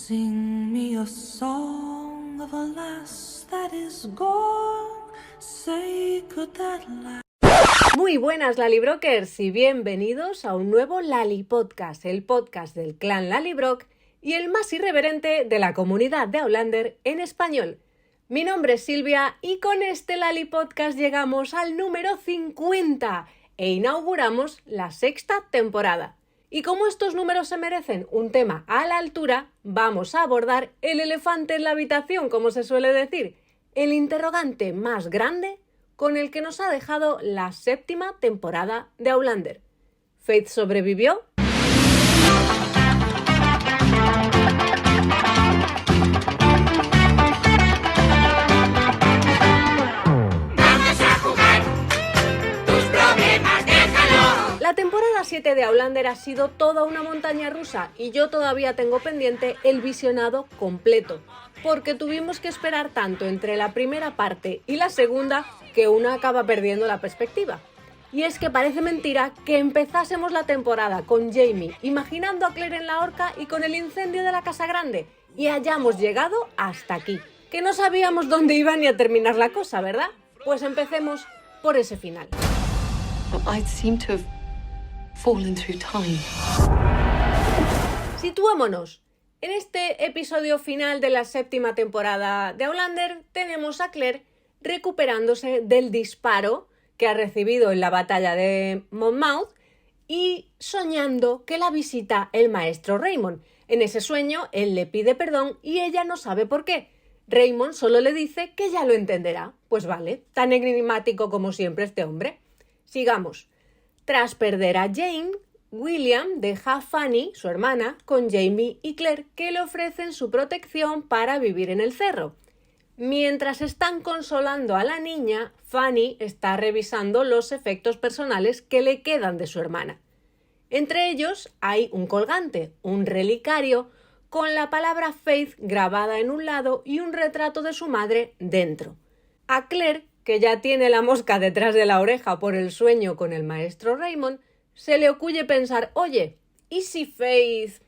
Sing me a song of a lass that is gone. Say could that last. Muy buenas Lalibrokers y bienvenidos a un nuevo Lali Podcast, el podcast del clan Lalibrok y el más irreverente de la comunidad de Outlander en español. Mi nombre es Silvia y con este Lali Podcast llegamos al número 50 e inauguramos la sexta temporada. Y como estos números se merecen un tema a la altura, vamos a abordar el elefante en la habitación, como se suele decir, el interrogante más grande con el que nos ha dejado la séptima temporada de Outlander. ¿Faith sobrevivió? La temporada 7 de Outlander ha sido toda una montaña rusa y yo todavía tengo pendiente el visionado completo, porque tuvimos que esperar tanto entre la primera parte y la segunda que una acaba perdiendo la perspectiva. Y es que parece mentira que empezásemos la temporada con Jaime imaginando a Claire en la horca y con el incendio de la Casa Grande y hayamos llegado hasta aquí, que no sabíamos dónde iba ni a terminar la cosa, ¿verdad? Pues empecemos por ese final. I seem to have fallen through time. Situémonos. En este episodio final de la séptima temporada de Outlander tenemos a Claire recuperándose del disparo que ha recibido en la batalla de Monmouth y soñando que la visita el maestro Raymond. En ese sueño él le pide perdón y ella no sabe por qué. Raymond solo le dice que ya lo entenderá. Pues vale, tan enigmático como siempre este hombre. Sigamos. Tras perder a Jane, William deja a Fanny, su hermana, con Jaime y Claire, que le ofrecen su protección para vivir en el cerro. Mientras están consolando a la niña, Fanny está revisando los efectos personales que le quedan de su hermana. Entre ellos hay un colgante, un relicario, con la palabra Faith grabada en un lado y un retrato de su madre dentro. A Claire, que ya tiene la mosca detrás de la oreja por el sueño con el maestro Raymond, se le ocurre pensar, oye, ¿y si Faith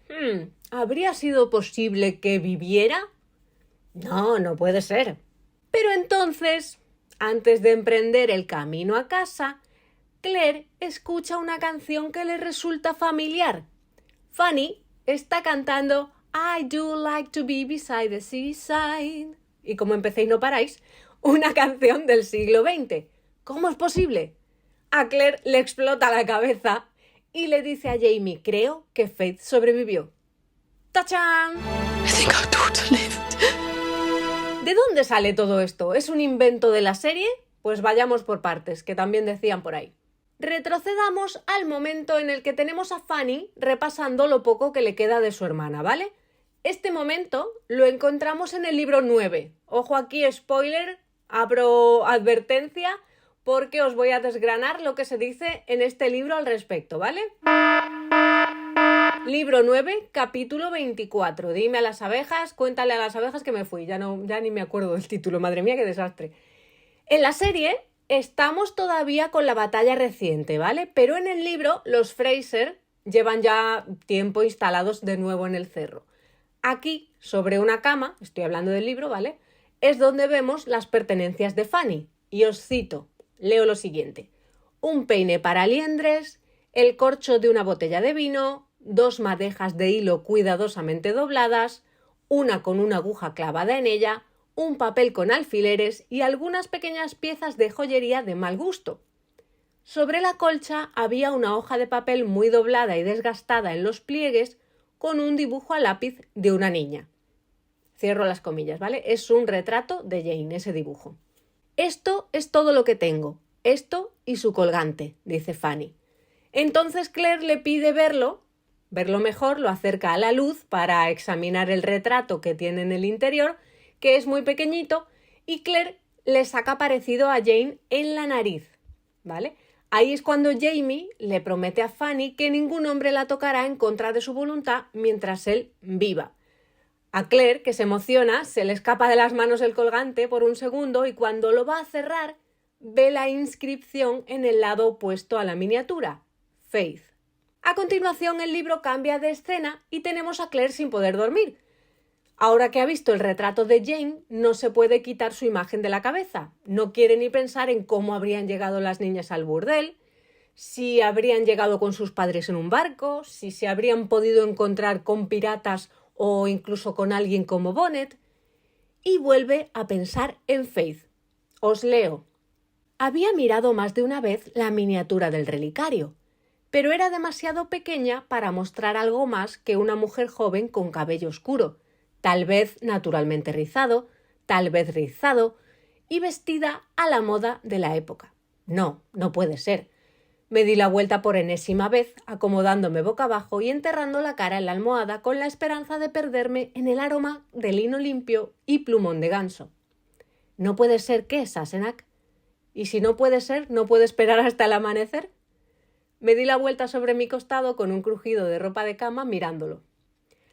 habría sido posible que viviera? No, no puede ser. Pero entonces, antes de emprender el camino a casa, Claire escucha una canción que le resulta familiar. Fanny está cantando I do like to be beside the seaside. Y como empecé y no paráis, una canción del siglo XX. ¿Cómo es posible? A Claire le explota la cabeza y le dice a Jaime, creo que Faith sobrevivió. ¡Tachán! I think our daughter lived. ¿De dónde sale todo esto? ¿Es un invento de la serie? Pues vayamos por partes, que también decían por ahí. Retrocedamos al momento en el que tenemos a Fanny repasando lo poco que le queda de su hermana, ¿vale? Este momento lo encontramos en el libro 9. Ojo aquí, spoiler, abro advertencia porque os voy a desgranar lo que se dice en este libro al respecto, ¿vale? Libro 9, capítulo 24. Dime a las abejas, cuéntale a las abejas que me fui. Ya ni me acuerdo del título, madre mía, qué desastre. En la serie estamos todavía con la batalla reciente, ¿vale? Pero en el libro los Fraser llevan ya tiempo instalados de nuevo en el cerro. Aquí, sobre una cama, estoy hablando del libro, ¿vale?, es donde vemos las pertenencias de Fanny. Y os cito, leo lo siguiente. Un peine para liendres, el corcho de una botella de vino, 2 madejas de hilo cuidadosamente dobladas, una con una aguja clavada en ella, un papel con alfileres y algunas pequeñas piezas de joyería de mal gusto. Sobre la colcha había una hoja de papel muy doblada y desgastada en los pliegues con un dibujo a lápiz de una niña. Cierro las comillas, ¿vale? Es un retrato de Jane, ese dibujo. Esto es todo lo que tengo. Esto y su colgante, dice Fanny. Entonces Claire le pide verlo mejor, lo acerca a la luz para examinar el retrato que tiene en el interior, que es muy pequeñito, y Claire le saca parecido a Jane en la nariz, ¿vale? Ahí es cuando Jaime le promete a Fanny que ningún hombre la tocará en contra de su voluntad mientras él viva. A Claire, que se emociona, se le escapa de las manos el colgante por un segundo y cuando lo va a cerrar, ve la inscripción en el lado opuesto a la miniatura, Faith. A continuación, el libro cambia de escena y tenemos a Claire sin poder dormir. Ahora que ha visto el retrato de Jane, no se puede quitar su imagen de la cabeza. No quiere ni pensar en cómo habrían llegado las niñas al burdel, si habrían llegado con sus padres en un barco, si se habrían podido encontrar con piratas o incluso con alguien como Bonnet. Y vuelve a pensar en Faith. Os leo. Había mirado más de una vez la miniatura del relicario, pero era demasiado pequeña para mostrar algo más que una mujer joven con cabello oscuro, tal vez naturalmente rizado, tal vez rizado, y vestida a la moda de la época. No, no puede ser. Me di la vuelta por enésima vez, acomodándome boca abajo y enterrando la cara en la almohada con la esperanza de perderme en el aroma de lino limpio y plumón de ganso. ¿No puede ser qué, Sassenach? ¿Y si no puede ser, no puede esperar hasta el amanecer? Me di la vuelta sobre mi costado con un crujido de ropa de cama mirándolo.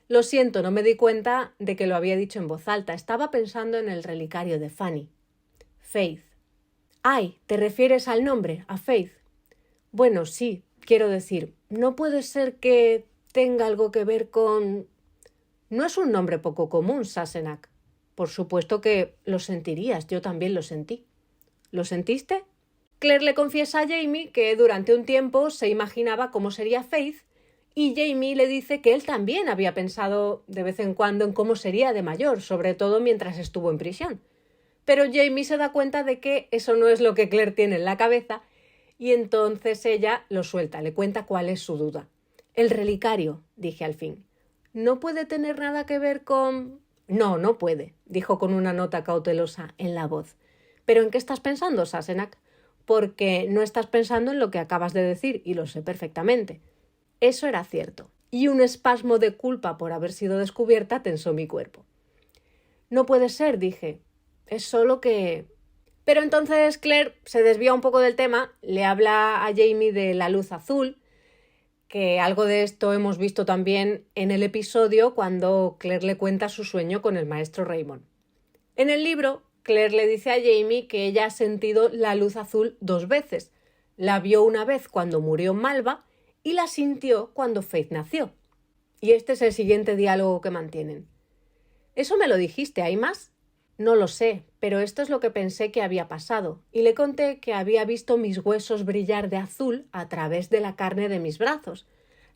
Lo siento, no me di cuenta de que lo había dicho en voz alta. Estaba pensando en el relicario de Fanny. Faith. Ay, ¿te refieres al nombre, a Faith? Bueno, sí, quiero decir, no puede ser que tenga algo que ver con... No es un nombre poco común, Sassenach. Por supuesto que lo sentirías, yo también lo sentí. ¿Lo sentiste? Claire le confiesa a Jamie que durante un tiempo se imaginaba cómo sería Faith y Jamie le dice que él también había pensado de vez en cuando en cómo sería de mayor, sobre todo mientras estuvo en prisión. Pero Jamie se da cuenta de que eso no es lo que Claire tiene en la cabeza y entonces ella lo suelta, le cuenta cuál es su duda. El relicario, dije al fin. ¿No puede tener nada que ver con...? No, no puede, dijo con una nota cautelosa en la voz. ¿Pero en qué estás pensando, Sassenach? Porque no estás pensando en lo que acabas de decir, y lo sé perfectamente. Eso era cierto, y un espasmo de culpa por haber sido descubierta tensó mi cuerpo. No puede ser, dije. Es solo que... Pero entonces Claire se desvía un poco del tema, le habla a Jamie de la luz azul, que algo de esto hemos visto también en el episodio cuando Claire le cuenta su sueño con el maestro Raymond. En el libro, Claire le dice a Jamie que ella ha sentido la luz azul 2 veces. La vio una vez cuando murió Malva y la sintió cuando Faith nació. Y este es el siguiente diálogo que mantienen. ¿Eso me lo dijiste? ¿Hay más? No lo sé, pero esto es lo que pensé que había pasado, y le conté que había visto mis huesos brillar de azul a través de la carne de mis brazos,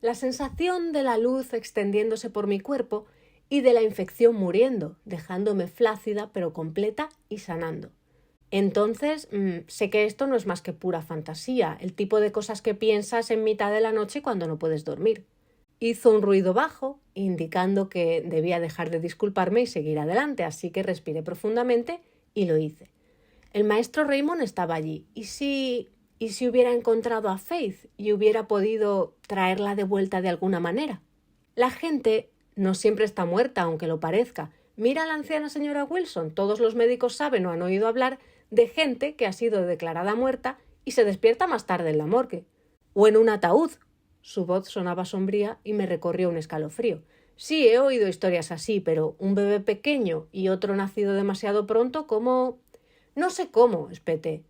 la sensación de la luz extendiéndose por mi cuerpo y de la infección muriendo, dejándome flácida pero completa y sanando. Entonces, sé que esto no es más que pura fantasía, el tipo de cosas que piensas en mitad de la noche cuando no puedes dormir. Hizo un ruido bajo, indicando que debía dejar de disculparme y seguir adelante, así que respiré profundamente y lo hice. El maestro Raymond estaba allí. ¿Y si hubiera encontrado a Faith y hubiera podido traerla de vuelta de alguna manera? La gente no siempre está muerta, aunque lo parezca. Mira a la anciana señora Wilson. Todos los médicos saben o han oído hablar de gente que ha sido declarada muerta y se despierta más tarde en la morgue. O en un ataúd. Su voz sonaba sombría y me recorrió un escalofrío. Sí, he oído historias así, pero un bebé pequeño y otro nacido demasiado pronto, ¿cómo? No sé cómo, espeté.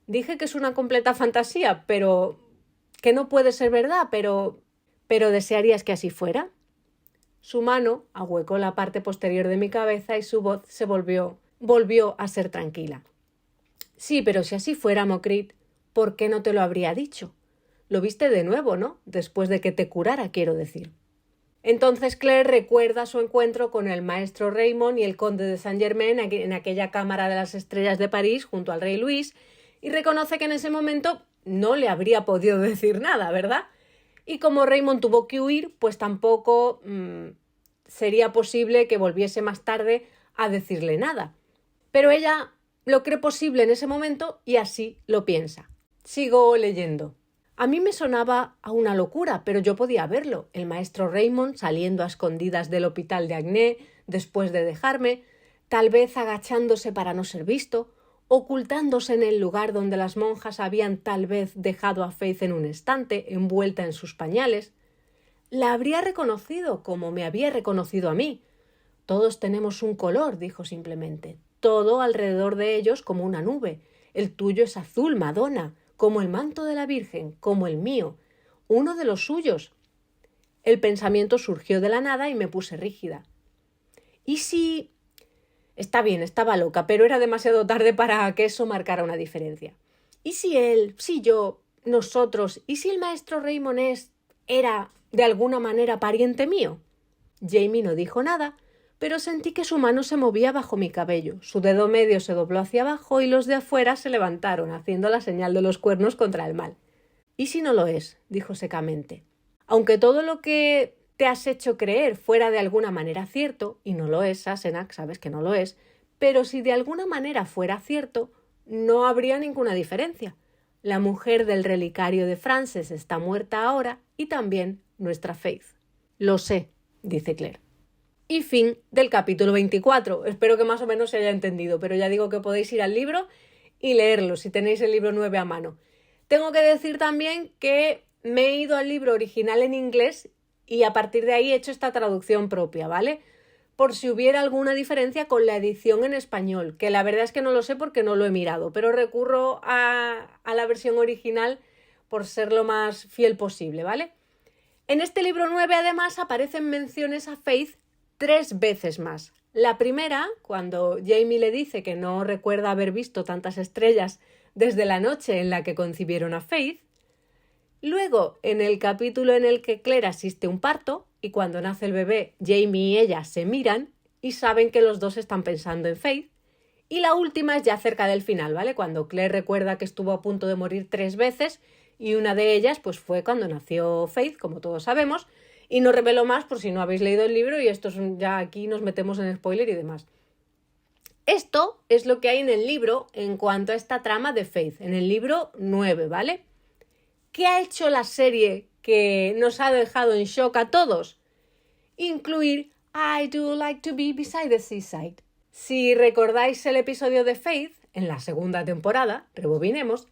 Dije que es una completa fantasía, pero... que no puede ser verdad, pero... ¿Pero desearías que así fuera? Su mano ahuecó la parte posterior de mi cabeza y su voz se volvió a ser tranquila. Sí, pero si así fuera, Mocrit, ¿por qué no te lo habría dicho? Lo viste de nuevo, ¿no? Después de que te curara, quiero decir. Entonces Claire recuerda su encuentro con el maestro Raymond y el conde de Saint-Germain en aquella cámara de las estrellas de París junto al rey Luis y reconoce que en ese momento no le habría podido decir nada, ¿verdad? Y como Raymond tuvo que huir, pues tampoco sería posible que volviese más tarde a decirle nada. Pero ella lo cree posible en ese momento y así lo piensa. Sigo leyendo. A mí me sonaba a una locura, pero yo podía verlo. El maestro Raymond saliendo a escondidas del hospital de Agné después de dejarme, tal vez agachándose para no ser visto, ocultándose en el lugar donde las monjas habían tal vez dejado a Faith en un estante, envuelta en sus pañales. La habría reconocido como me había reconocido a mí. Todos tenemos un color, dijo simplemente. Todo alrededor de ellos como una nube. El tuyo es azul, Madonna, como el manto de la Virgen, como el mío, uno de los suyos. El pensamiento surgió de la nada y me puse rígida. ¿Y si...? Está bien, estaba loca, pero era demasiado tarde para que eso marcara una diferencia. ¿Y si él, si yo, nosotros, y si el maestro Raymond era, de alguna manera, pariente mío? Jamie no dijo nada, pero sentí que su mano se movía bajo mi cabello. Su dedo medio se dobló hacia abajo y los de afuera se levantaron, haciendo la señal de los cuernos contra el mal. ¿Y si no lo es?, dijo secamente. Aunque todo lo que te has hecho creer fuera de alguna manera cierto, y no lo es, Sassenach, sabes que no lo es, pero si de alguna manera fuera cierto, no habría ninguna diferencia. La mujer del relicario de Frances está muerta ahora y también nuestra Faith. Lo sé, dice Claire. Y fin del capítulo 24. Espero que más o menos se haya entendido, pero ya digo que podéis ir al libro y leerlo si tenéis el libro 9 a mano. Tengo que decir también que me he ido al libro original en inglés y a partir de ahí he hecho esta traducción propia, ¿vale? Por si hubiera alguna diferencia con la edición en español, que la verdad es que no lo sé porque no lo he mirado, pero recurro a la versión original por ser lo más fiel posible, ¿vale? En este libro 9 además aparecen menciones a Faith 3 veces más. La primera, cuando Jamie le dice que no recuerda haber visto tantas estrellas desde la noche en la que concibieron a Faith. Luego, en el capítulo en el que Claire asiste a un parto y cuando nace el bebé, Jamie y ella se miran y saben que los dos están pensando en Faith. Y la última es ya cerca del final, ¿vale? Cuando Claire recuerda que estuvo a punto de morir 3 veces y una de ellas pues fue cuando nació Faith, como todos sabemos, y no revelo más por si no habéis leído el libro y esto es ya aquí nos metemos en spoiler y demás. Esto es lo que hay en el libro en cuanto a esta trama de Faith, en el libro 9, ¿vale? ¿Qué ha hecho la serie que nos ha dejado en shock a todos? Incluir I do like to be beside the seaside. Si recordáis el episodio de Faith, en la segunda temporada, rebobinemos,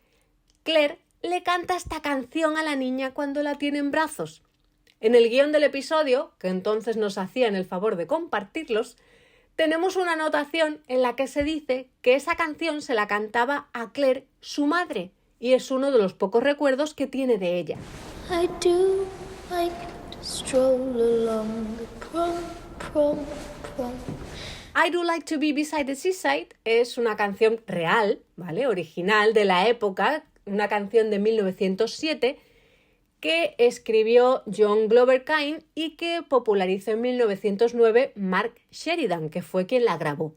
Claire le canta esta canción a la niña cuando la tiene en brazos. En el guión del episodio, que entonces nos hacían el favor de compartirlos, tenemos una anotación en la que se dice que esa canción se la cantaba a Claire, su madre, y es uno de los pocos recuerdos que tiene de ella. I do like to stroll along the prom. I do like to be beside the seaside es una canción real, ¿vale? Original de la época, una canción de 1907 que escribió John Glover Kine y que popularizó en 1909 Mark Sheridan, que fue quien la grabó.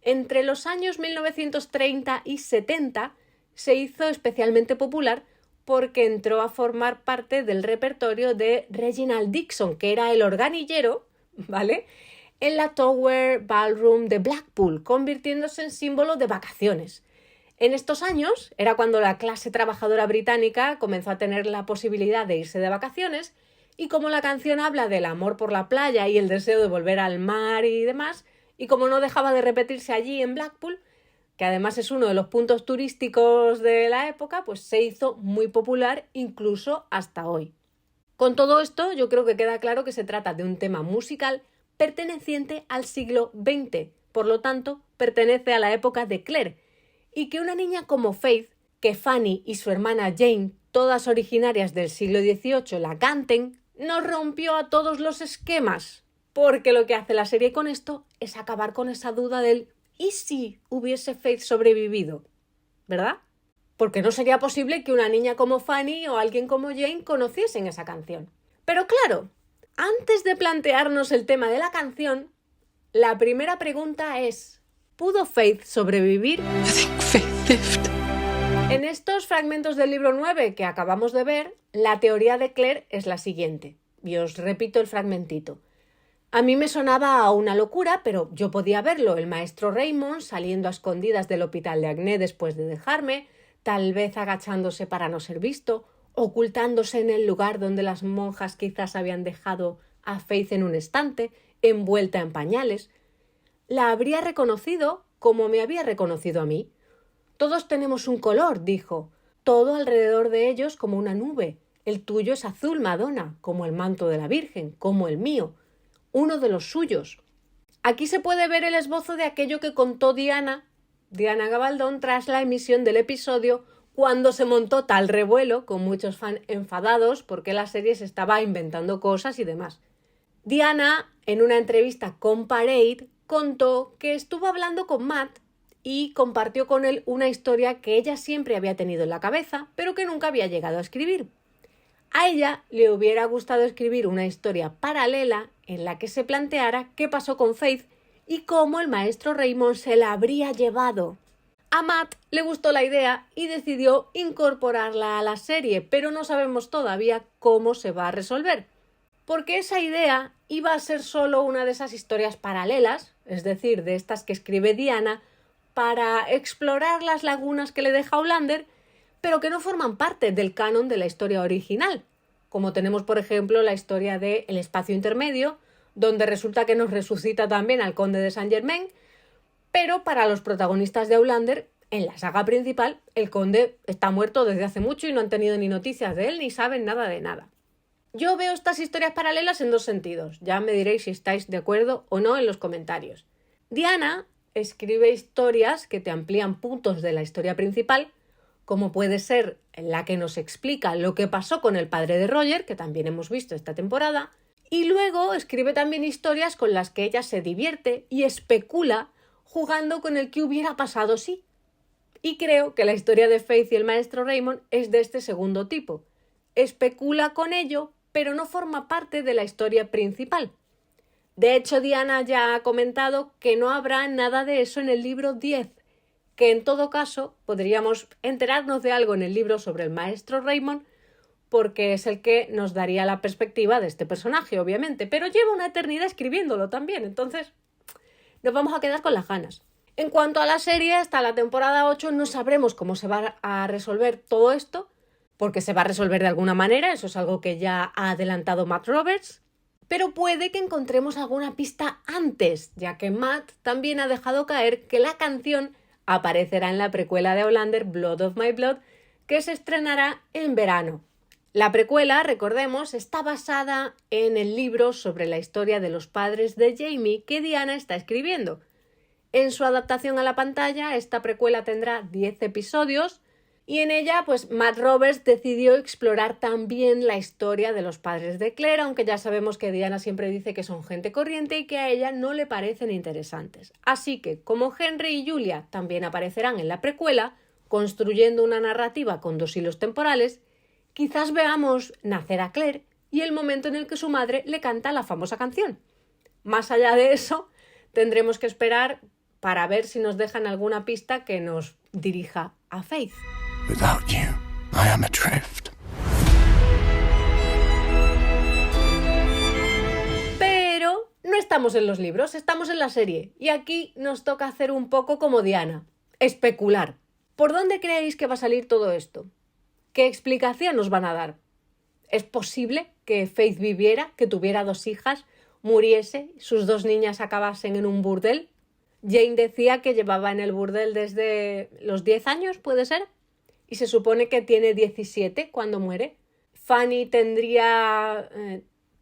Entre los años 1930 y 70 se hizo especialmente popular porque entró a formar parte del repertorio de Reginald Dixon, que era el organillero, ¿vale?, en la Tower Ballroom de Blackpool, convirtiéndose en símbolo de vacaciones. En estos años era cuando la clase trabajadora británica comenzó a tener la posibilidad de irse de vacaciones y como la canción habla del amor por la playa y el deseo de volver al mar y demás, y como no dejaba de repetirse allí en Blackpool, que además es uno de los puntos turísticos de la época, pues se hizo muy popular incluso hasta hoy. Con todo esto yo creo que queda claro que se trata de un tema musical perteneciente al siglo XX, por lo tanto pertenece a la época de Claire, y que una niña como Faith, que Fanny y su hermana Jane, todas originarias del siglo XVIII, la canten, nos rompió a todos los esquemas, porque lo que hace la serie con esto es acabar con esa duda del ¿y si hubiese Faith sobrevivido? ¿Verdad? Porque no sería posible que una niña como Fanny o alguien como Jane conociesen esa canción. Pero claro, antes de plantearnos el tema de la canción, la primera pregunta es ¿pudo Faith sobrevivir? I think Faith lived. En estos fragmentos del libro 9 que acabamos de ver, la teoría de Claire es la siguiente. Y os repito el fragmentito. A mí me sonaba a una locura, pero yo podía verlo, el maestro Raymond saliendo a escondidas del hospital de Agné después de dejarme, tal vez agachándose para no ser visto, ocultándose en el lugar donde las monjas quizás habían dejado a Faith en un estante, envuelta en pañales. La habría reconocido como me había reconocido a mí. Todos tenemos un color, dijo, todo alrededor de ellos como una nube. El tuyo es azul, Madonna, como el manto de la Virgen, como el mío, uno de los suyos. Aquí se puede ver el esbozo de aquello que contó Diana Gabaldón tras la emisión del episodio cuando se montó tal revuelo con muchos fans enfadados porque la serie se estaba inventando cosas y demás. Diana, en una entrevista con Parade, contó que estuvo hablando con Matt y compartió con él una historia que ella siempre había tenido en la cabeza, pero que nunca había llegado a escribir. A ella le hubiera gustado escribir una historia paralela en la que se planteara qué pasó con Faith y cómo el maestro Raymond se la habría llevado. A Matt le gustó la idea y decidió incorporarla a la serie, pero no sabemos todavía cómo se va a resolver. Porque esa idea iba a ser solo una de esas historias paralelas, es decir, de estas que escribe Diana, para explorar las lagunas que le deja Outlander, pero que no forman parte del canon de la historia original, como tenemos por ejemplo la historia de El espacio intermedio, donde resulta que nos resucita también al conde de Saint Germain, pero para los protagonistas de Outlander, en la saga principal, el conde está muerto desde hace mucho y no han tenido ni noticias de él ni saben nada de nada. Yo veo estas historias paralelas en dos sentidos, ya me diréis si estáis de acuerdo o no en los comentarios. Diana escribe historias que te amplían puntos de la historia principal, como puede ser la que nos explica lo que pasó con el padre de Roger, que también hemos visto esta temporada, y luego escribe también historias con las que ella se divierte y especula jugando con el que hubiera pasado si. Y creo que la historia de Faith y el maestro Raymond es de este segundo tipo. Especula con ello, pero no forma parte de la historia principal. De hecho, Diana ya ha comentado que no habrá nada de eso en el libro 10, que en todo caso podríamos enterarnos de algo en el libro sobre el maestro Raymond, porque es el que nos daría la perspectiva de este personaje, obviamente, pero lleva una eternidad escribiéndolo también, entonces nos vamos a quedar con las ganas. En cuanto a la serie, hasta la temporada 8 no sabremos cómo se va a resolver todo esto, porque se va a resolver de alguna manera, eso es algo que ya ha adelantado Matt Roberts, pero puede que encontremos alguna pista antes, ya que Matt también ha dejado caer que la canción aparecerá en la precuela de Outlander, Blood of My Blood, que se estrenará en verano. La precuela, recordemos, está basada en el libro sobre la historia de los padres de Jaime que Diana está escribiendo. En su adaptación a la pantalla, esta precuela tendrá 10 episodios y en ella, pues Matt Roberts decidió explorar también la historia de los padres de Claire, aunque ya sabemos que Diana siempre dice que son gente corriente y que a ella no le parecen interesantes. Así que, como Henry y Julia también aparecerán en la precuela, construyendo una narrativa con dos hilos temporales, quizás veamos nacer a Claire y el momento en el que su madre le canta la famosa canción. Más allá de eso, tendremos que esperar para ver si nos dejan alguna pista que nos dirija a Faith. Without you, I am adrift. Pero no estamos en los libros, estamos en la serie. Y aquí nos toca hacer un poco como Diana, especular. ¿Por dónde creéis que va a salir todo esto? ¿Qué explicación nos van a dar? ¿Es posible que Faith viviera, que tuviera 2 hijas, muriese, sus 2 niñas acabasen en un burdel? Jane decía que llevaba en el burdel desde los 10 años, ¿puede ser? Y se supone que tiene 17 cuando muere. Fanny tendría,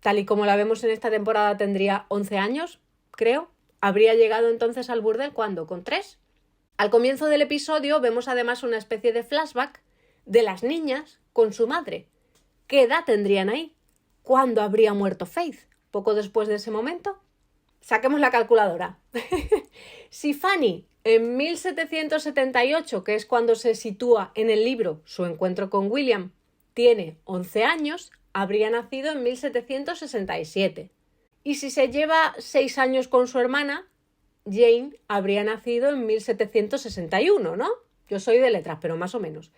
tal y como la vemos en esta temporada, tendría 11 años, creo. ¿Habría llegado entonces al burdel cuándo? ¿Con 3? Al comienzo del episodio vemos además una especie de flashback de las niñas con su madre. ¿Qué edad tendrían ahí? ¿Cuándo habría muerto Faith? ¿Poco después de ese momento? Saquemos la calculadora. Si Fanny, en 1778, que es cuando se sitúa en el libro su encuentro con William, tiene 11 años, habría nacido en 1767. Y si se lleva 6 años con su hermana, Jane habría nacido en 1761, ¿no? Yo soy de letras, pero más o menos.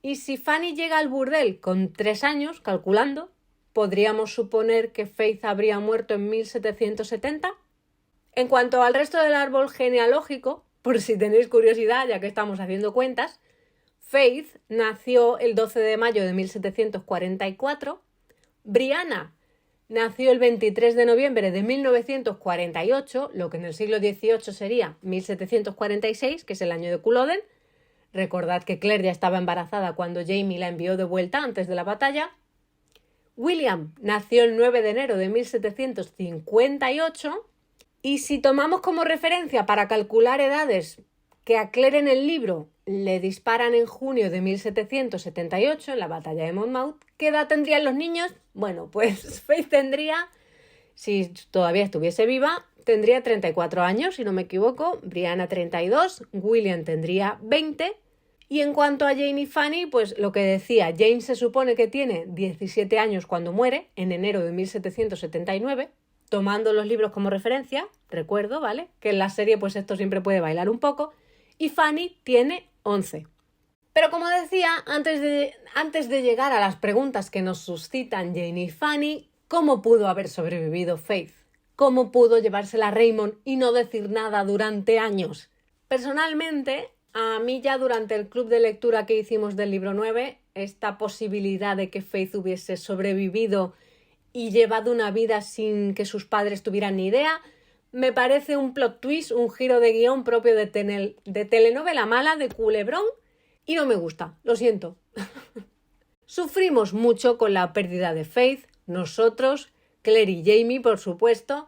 Y si Fanny llega al burdel con 3 años, calculando, ¿podríamos suponer que Faith habría muerto en 1770? En cuanto al resto del árbol genealógico, por si tenéis curiosidad, ya que estamos haciendo cuentas, Faith nació el 12 de mayo de 1744, Brianna nació el 23 de noviembre de 1948, lo que en el siglo XVIII sería 1746, que es el año de Culloden. Recordad que Claire ya estaba embarazada cuando Jaime la envió de vuelta antes de la batalla. William nació el 9 de enero de 1758 y si tomamos como referencia para calcular edades que a Claire en el libro le disparan en junio de 1778 en la batalla de Monmouth, ¿qué edad tendrían los niños? Bueno, pues Faith tendría Si todavía estuviese viva, tendría 34 años, si no me equivoco, Brianna 32, William tendría 20. Y en cuanto a Jane y Fanny, pues lo que decía, Jane se supone que tiene 17 años cuando muere, en enero de 1779, tomando los libros como referencia, recuerdo, ¿vale? Que en la serie pues esto siempre puede bailar un poco, y Fanny tiene 11. Pero como decía, antes de llegar a las preguntas que nos suscitan Jane y Fanny, ¿cómo pudo haber sobrevivido Faith? ¿Cómo pudo llevársela a Raymond y no decir nada durante años? Personalmente, a mí ya durante el club de lectura que hicimos del libro 9, esta posibilidad de que Faith hubiese sobrevivido y llevado una vida sin que sus padres tuvieran ni idea, me parece un plot twist, un giro de guión propio de telenovela mala, de culebrón, y no me gusta, lo siento. Sufrimos mucho con la pérdida de Faith, nosotros, Claire y Jamie, por supuesto,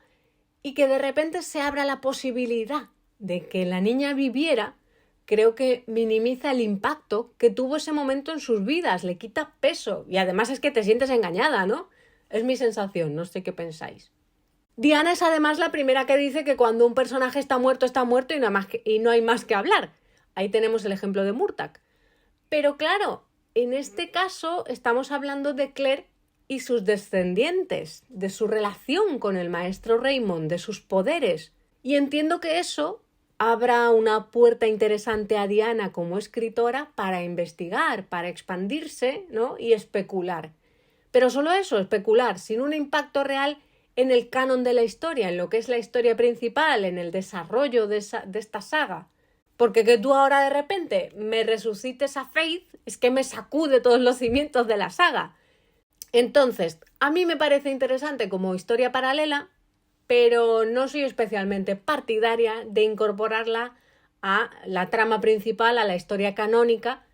y que de repente se abra la posibilidad de que la niña viviera, creo que minimiza el impacto que tuvo ese momento en sus vidas, le quita peso, y además es que te sientes engañada, ¿no? Es mi sensación, no sé qué pensáis. Diana es además la primera que dice que cuando un personaje está muerto y no hay más que hablar. Ahí tenemos el ejemplo de Murtagh. Pero claro, en este caso estamos hablando de Claire y sus descendientes, de su relación con el maestro Raymond, de sus poderes. Y entiendo que eso abra una puerta interesante a Diana como escritora para investigar, para expandirse, ¿no? Y especular. Pero solo eso, especular, sin un impacto real en el canon de la historia, en lo que es la historia principal, en el desarrollo de esta saga. Porque que tú ahora de repente me resucites a Faith es que me sacude todos los cimientos de la saga. Entonces, a mí me parece interesante como historia paralela, pero no soy especialmente partidaria de incorporarla a la trama principal, a la historia canónica,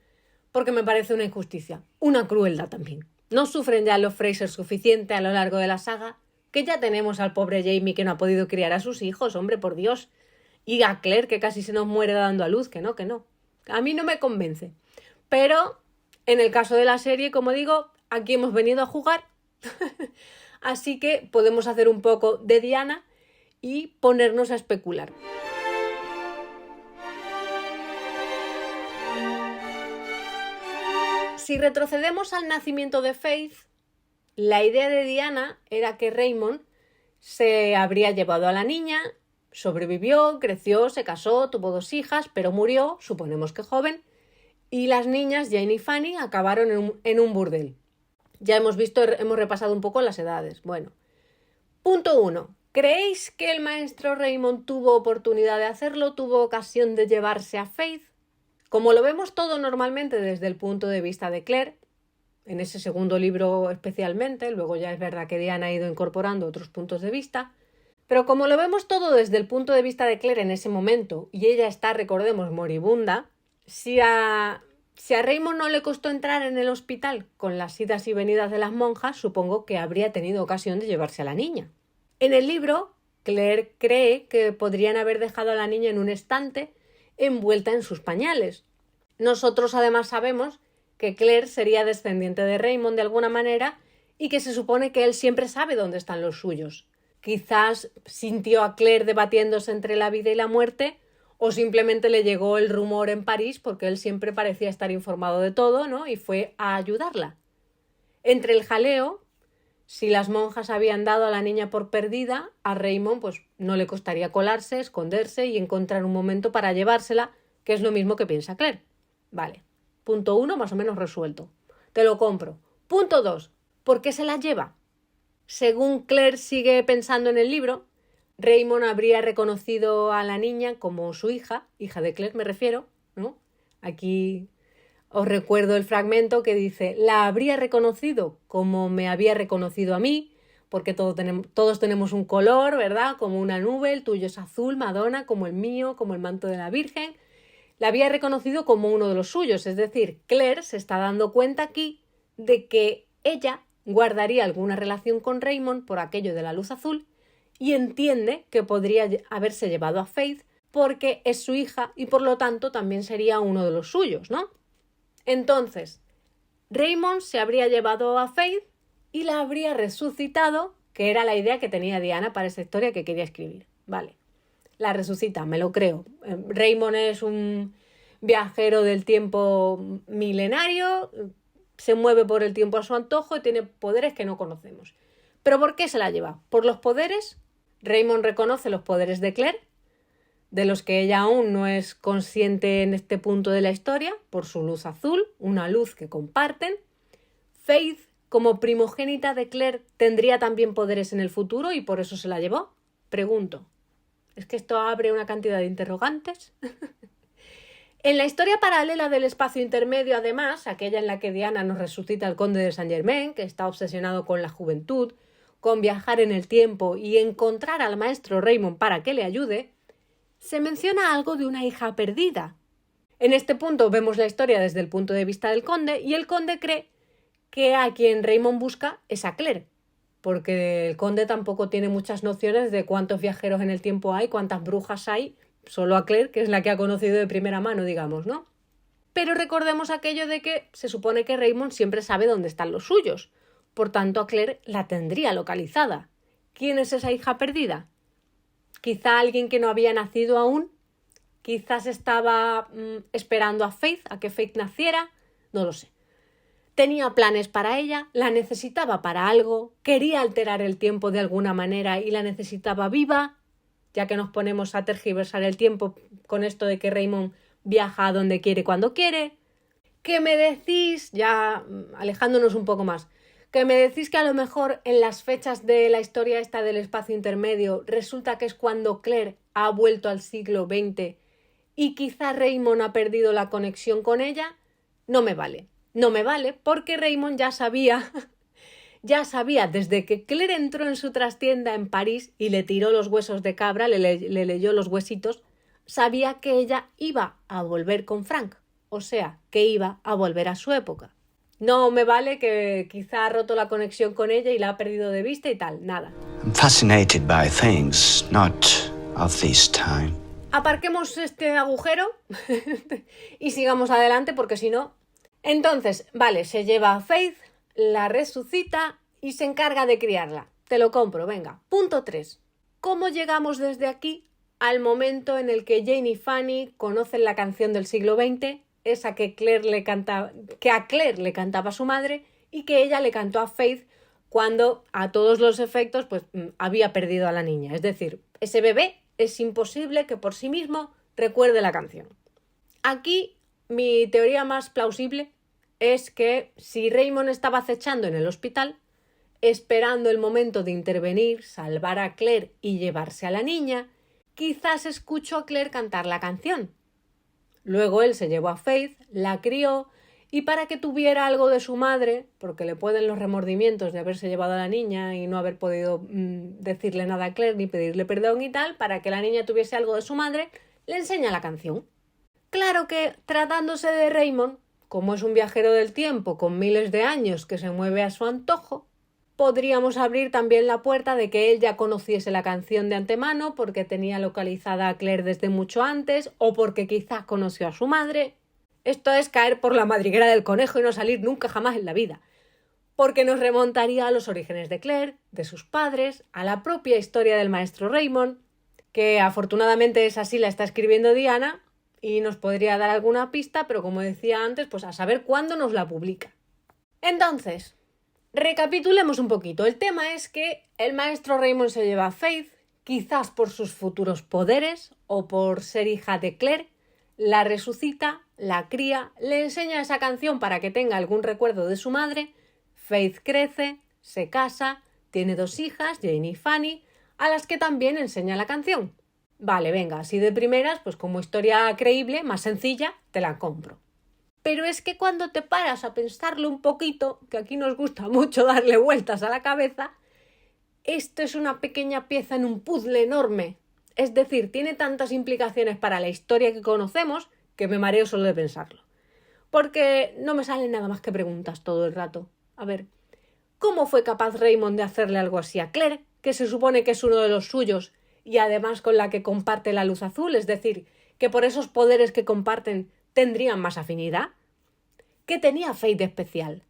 porque me parece una injusticia, una crueldad también. ¿No sufren ya los Fraser suficiente a lo largo de la saga? Que ya tenemos al pobre Jamie que no ha podido criar a sus hijos, hombre, por Dios. Y a Claire, que casi se nos muere dando a luz, que no. A mí no me convence. Pero, en el caso de la serie, como digo, aquí hemos venido a jugar. Así que podemos hacer un poco de Diana y ponernos a especular. Si retrocedemos al nacimiento de Faith, la idea de Diana era que Raymond se habría llevado a la niña, sobrevivió, creció, se casó, tuvo 2 hijas, pero murió, suponemos que joven, y las niñas Jane y Fanny acabaron en un burdel. Ya hemos repasado un poco las edades. Bueno, punto 1. ¿Creéis que el maestro Raymond tuvo oportunidad de hacerlo? ¿Tuvo ocasión de llevarse a Faith? Como lo vemos todo normalmente desde el punto de vista de Claire, en ese segundo libro especialmente, luego ya es verdad que Diana ha ido incorporando otros puntos de vista, pero como lo vemos todo desde el punto de vista de Claire en ese momento, y ella está, recordemos, moribunda, si a Raymond no le costó entrar en el hospital con las idas y venidas de las monjas, supongo que habría tenido ocasión de llevarse a la niña. En el libro, Claire cree que podrían haber dejado a la niña en un estante envuelta en sus pañales. Nosotros además sabemos que Claire sería descendiente de Raymond de alguna manera y que se supone que él siempre sabe dónde están los suyos. Quizás sintió a Claire debatiéndose entre la vida y la muerte, o simplemente le llegó el rumor en París porque él siempre parecía estar informado de todo, ¿no? Y fue a ayudarla. Entre el jaleo, si las monjas habían dado a la niña por perdida, a Raymond pues no le costaría colarse, esconderse y encontrar un momento para llevársela, que es lo mismo que piensa Claire. Vale, punto 1 más o menos resuelto. Te lo compro. Punto 2. ¿Por qué se la lleva? Según Claire sigue pensando en el libro, Raymond habría reconocido a la niña como su hija de Claire me refiero, ¿no? Aquí os recuerdo el fragmento que dice: la habría reconocido como me había reconocido a mí, porque todos tenemos un color, ¿verdad? Como una nube, el tuyo es azul, Madonna, como el mío, como el manto de la Virgen. La había reconocido como uno de los suyos, es decir, Claire se está dando cuenta aquí de que ella guardaría alguna relación con Raymond por aquello de la luz azul y entiende que podría haberse llevado a Faith porque es su hija y por lo tanto también sería uno de los suyos, ¿no? Entonces, Raymond se habría llevado a Faith y la habría resucitado, que era la idea que tenía Diana para esa historia que quería escribir. Vale, la resucita, me lo creo. Raymond es un viajero del tiempo milenario, se mueve por el tiempo a su antojo y tiene poderes que no conocemos. ¿Pero por qué se la lleva? ¿Por los poderes? Raymond reconoce los poderes de Claire, de los que ella aún no es consciente en este punto de la historia, por su luz azul, una luz que comparten. Faith, como primogénita de Claire, ¿tendría también poderes en el futuro y por eso se la llevó? Pregunto. ¿Es que esto abre una cantidad de interrogantes? En la historia paralela del espacio intermedio, además, aquella en la que Diana nos resucita al conde de Saint-Germain, que está obsesionado con la juventud, con viajar en el tiempo y encontrar al maestro Raymond para que le ayude, se menciona algo de una hija perdida. En este punto vemos la historia desde el punto de vista del conde y el conde cree que a quien Raymond busca es a Claire, porque el conde tampoco tiene muchas nociones de cuántos viajeros en el tiempo hay, cuántas brujas hay, solo a Claire, que es la que ha conocido de primera mano, digamos, ¿no? Pero recordemos aquello de que se supone que Raymond siempre sabe dónde están los suyos, por tanto a Claire la tendría localizada. ¿Quién es esa hija perdida? Quizá alguien que no había nacido aún, quizás estaba esperando a Faith, a que Faith naciera, no lo sé. Tenía planes para ella, la necesitaba para algo, quería alterar el tiempo de alguna manera y la necesitaba viva, ya que nos ponemos a tergiversar el tiempo con esto de que Raymond viaja a donde quiere cuando quiere. ¿Qué me decís? Ya alejándonos un poco más. ¿Que me decís que a lo mejor en las fechas de la historia esta del espacio intermedio resulta que es cuando Claire ha vuelto al siglo XX y quizá Raymond ha perdido la conexión con ella? No me vale. No me vale porque Raymond ya sabía desde que Claire entró en su trastienda en París y le tiró los huesos de cabra, le leyó los huesitos, sabía que ella iba a volver con Frank, o sea, que iba a volver a su época. No me vale que quizá ha roto la conexión con ella y la ha perdido de vista y tal, nada. I'm fascinated by things not of this time. Aparquemos este agujero y sigamos adelante porque si no... Entonces, vale, se lleva a Faith, la resucita y se encarga de criarla. Te lo compro, venga. Punto 3. ¿Cómo llegamos desde aquí al momento en el que Jane y Fanny conocen la canción del siglo XX, esa que a Claire le cantaba su madre y que ella le cantó a Faith cuando a todos los efectos pues había perdido a la niña? Es decir, ese bebé es imposible que por sí mismo recuerde la canción. Aquí mi teoría más plausible es que si Raymond estaba acechando en el hospital, esperando el momento de intervenir, salvar a Claire y llevarse a la niña, quizás escuchó a Claire cantar la canción. Luego él se llevó a Faith, la crió y para que tuviera algo de su madre, porque le pueden los remordimientos de haberse llevado a la niña y no haber podido decirle nada a Claire ni pedirle perdón y tal, para que la niña tuviese algo de su madre, le enseña la canción. Claro que, tratándose de Raymond, como es un viajero del tiempo con miles de años que se mueve a su antojo, podríamos abrir también la puerta de que él ya conociese la canción de antemano porque tenía localizada a Claire desde mucho antes o porque quizás conoció a su madre. Esto es caer por la madriguera del conejo y no salir nunca jamás en la vida, porque nos remontaría a los orígenes de Claire, de sus padres, a la propia historia del maestro Raymond, que afortunadamente esa sí la está escribiendo Diana, y nos podría dar alguna pista, pero como decía antes, pues a saber cuándo nos la publica. Entonces, recapitulemos un poquito. El tema es que el maestro Raymond se lleva a Faith, quizás por sus futuros poderes o por ser hija de Claire, la resucita, la cría, le enseña esa canción para que tenga algún recuerdo de su madre. Faith crece, se casa, tiene 2 hijas, Jane y Fanny, a las que también enseña la canción. Vale, venga, así de primeras, pues como historia creíble, más sencilla, te la compro. Pero es que cuando te paras a pensarlo un poquito, que aquí nos gusta mucho darle vueltas a la cabeza, esto es una pequeña pieza en un puzzle enorme. Es decir, tiene tantas implicaciones para la historia que conocemos que me mareo solo de pensarlo. Porque no me salen nada más que preguntas todo el rato. A ver, ¿cómo fue capaz Raymond de hacerle algo así a Claire, que se supone que es uno de los suyos, y además con la que comparte la luz azul? Es decir, que por esos poderes que comparten tendrían más afinidad. ¿Qué tenía Faith de especial?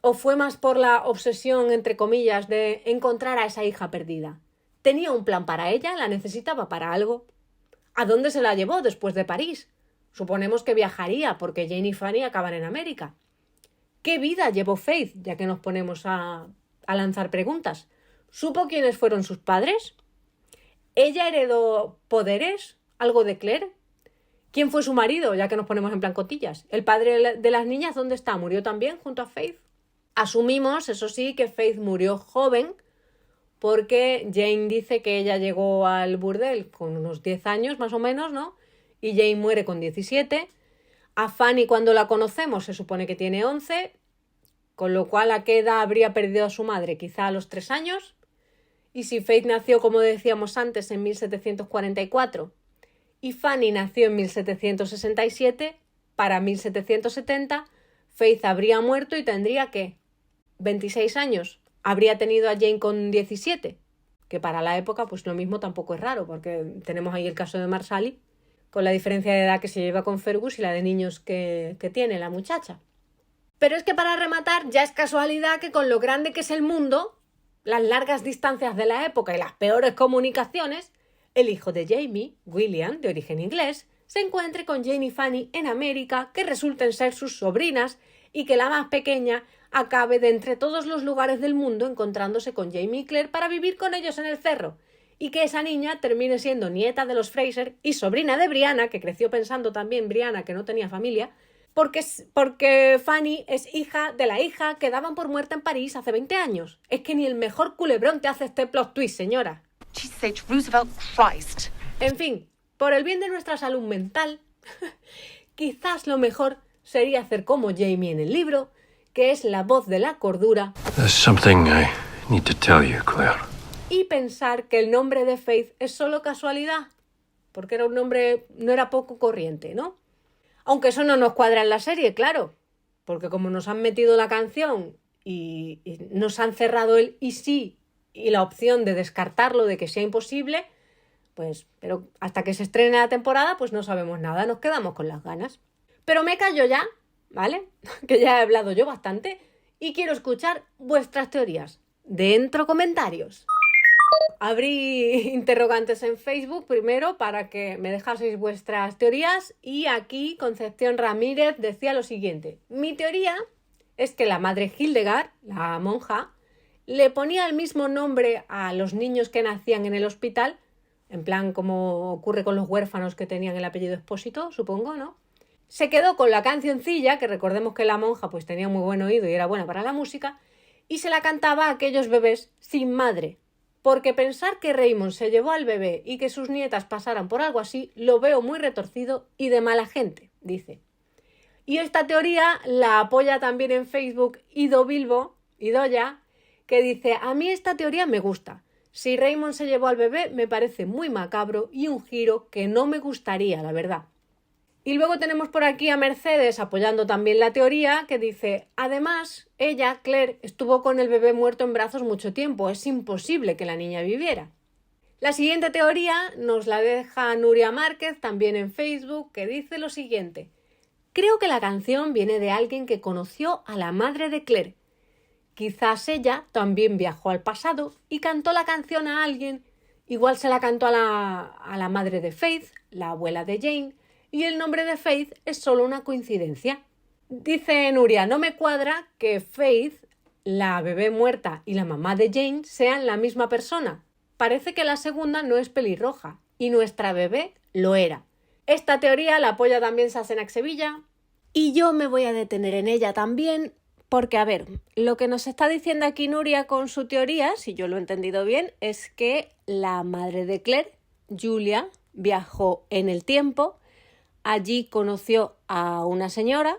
¿O fue más por la obsesión, entre comillas, de encontrar a esa hija perdida? ¿Tenía un plan para ella? ¿La necesitaba para algo? ¿A dónde se la llevó después de París? Suponemos que viajaría porque Jane y Fanny acaban en América. ¿Qué vida llevó Faith? Ya que nos ponemos a lanzar preguntas. ¿Supo quiénes fueron sus padres? ¿Ella heredó poderes? ¿Algo de Claire? ¿Quién fue su marido? Ya que nos ponemos en plan cotillas. ¿El padre de las niñas dónde está? ¿Murió también junto a Faith? Asumimos, eso sí, que Faith murió joven porque Jane dice que ella llegó al burdel con unos 10 años más o menos, ¿no? Y Jane muere con 17. A Fanny, cuando la conocemos, se supone que tiene 11, con lo cual ¿a qué edad habría perdido a su madre? Quizá a los 3 años. Y si Faith nació, como decíamos antes, en 1744 y Fanny nació en 1767, para 1770 Faith habría muerto y tendría, ¿qué? 26 años. Habría tenido a Jane con 17, que para la época pues lo mismo tampoco es raro, porque tenemos ahí el caso de Marsali, con la diferencia de edad que se lleva con Fergus y la de niños que tiene la muchacha. Pero es que para rematar, ya es casualidad que con lo grande que es el mundo, las largas distancias de la época y las peores comunicaciones, el hijo de Jamie, William, de origen inglés, se encuentre con Jane y Fanny en América, que resulten ser sus sobrinas y que la más pequeña acabe de entre todos los lugares del mundo encontrándose con Jamie y Claire para vivir con ellos en el cerro, y que esa niña termine siendo nieta de los Fraser y sobrina de Brianna, que creció pensando también Brianna que no tenía familia, porque Fanny es hija de la hija que daban por muerta en París hace 20 años. Es que ni el mejor culebrón te hace este plot twist, señora. Jesus Roosevelt Christ. En fin, por el bien de nuestra salud mental, quizás lo mejor sería hacer como Jamie en el libro, que es la voz de la cordura. There's something I need to tell you, Claire. Y pensar que el nombre de Faith es solo casualidad, porque era un nombre, no era poco corriente, ¿no? Aunque eso no nos cuadra en la serie, claro, porque como nos han metido la canción y nos han cerrado el y sí y la opción de descartarlo, de que sea imposible, pues, pero hasta que se estrene la temporada, pues no sabemos nada, nos quedamos con las ganas. Pero me callo ya, ¿vale? Que ya he hablado yo bastante y quiero escuchar vuestras teorías. Dentro comentarios. Abrí interrogantes en Facebook primero para que me dejaseis vuestras teorías y aquí Concepción Ramírez decía lo siguiente. Mi teoría es que la madre Hildegard, la monja, le ponía el mismo nombre a los niños que nacían en el hospital, en plan como ocurre con los huérfanos que tenían el apellido Expósito, supongo, ¿no? Se quedó con la cancioncilla, que recordemos que la monja pues tenía muy buen oído y era buena para la música, y se la cantaba a aquellos bebés sin madre. Porque pensar que Raymond se llevó al bebé y que sus nietas pasaran por algo así, lo veo muy retorcido y de mala gente, dice. Y esta teoría la apoya también en Facebook Idoya, que dice, a mí esta teoría me gusta. Si Raymond se llevó al bebé me parece muy macabro y un giro que no me gustaría, la verdad. Y luego tenemos por aquí a Mercedes apoyando también la teoría que dice, además, ella, Claire, estuvo con el bebé muerto en brazos mucho tiempo, es imposible que la niña viviera. La siguiente teoría nos la deja Nuria Márquez también en Facebook, que dice lo siguiente. Creo que la canción viene de alguien que conoció a la madre de Claire. Quizás ella también viajó al pasado y cantó la canción a alguien, igual se la cantó a la madre de Faith, la abuela de Jane, y el nombre de Faith es solo una coincidencia. Dice Nuria, no me cuadra que Faith, la bebé muerta y la mamá de Jane sean la misma persona. Parece que la segunda no es pelirroja y nuestra bebé lo era. Esta teoría la apoya también Sassenach Sevilla y yo me voy a detener en ella también porque, a ver, lo que nos está diciendo aquí Nuria con su teoría, si yo lo he entendido bien, es que la madre de Claire, Julia, viajó en el tiempo. Allí conoció a una señora,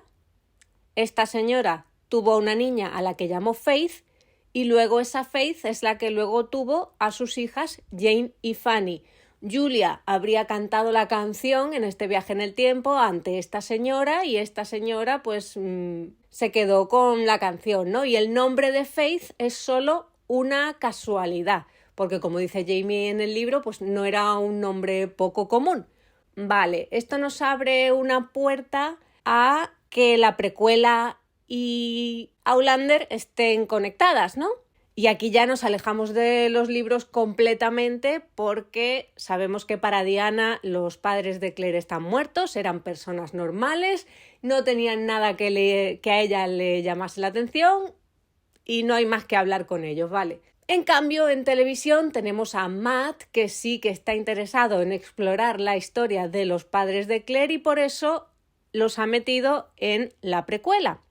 esta señora tuvo una niña a la que llamó Faith y luego esa Faith es la que luego tuvo a sus hijas Jane y Fanny. Julia habría cantado la canción en este viaje en el tiempo ante esta señora y esta señora pues se quedó con la canción, ¿no? Y el nombre de Faith es solo una casualidad, porque como dice Jamie en el libro, pues no era un nombre poco común. Vale, esto nos abre una puerta a que la precuela y Outlander estén conectadas, ¿no? Y aquí ya nos alejamos de los libros completamente porque sabemos que para Diana los padres de Claire están muertos, eran personas normales, no tenían nada que a ella le llamase la atención y no hay más que hablar con ellos, ¿vale? En cambio, en televisión tenemos a Matt, que sí que está interesado en explorar la historia de los padres de Claire y por eso los ha metido en la precuela.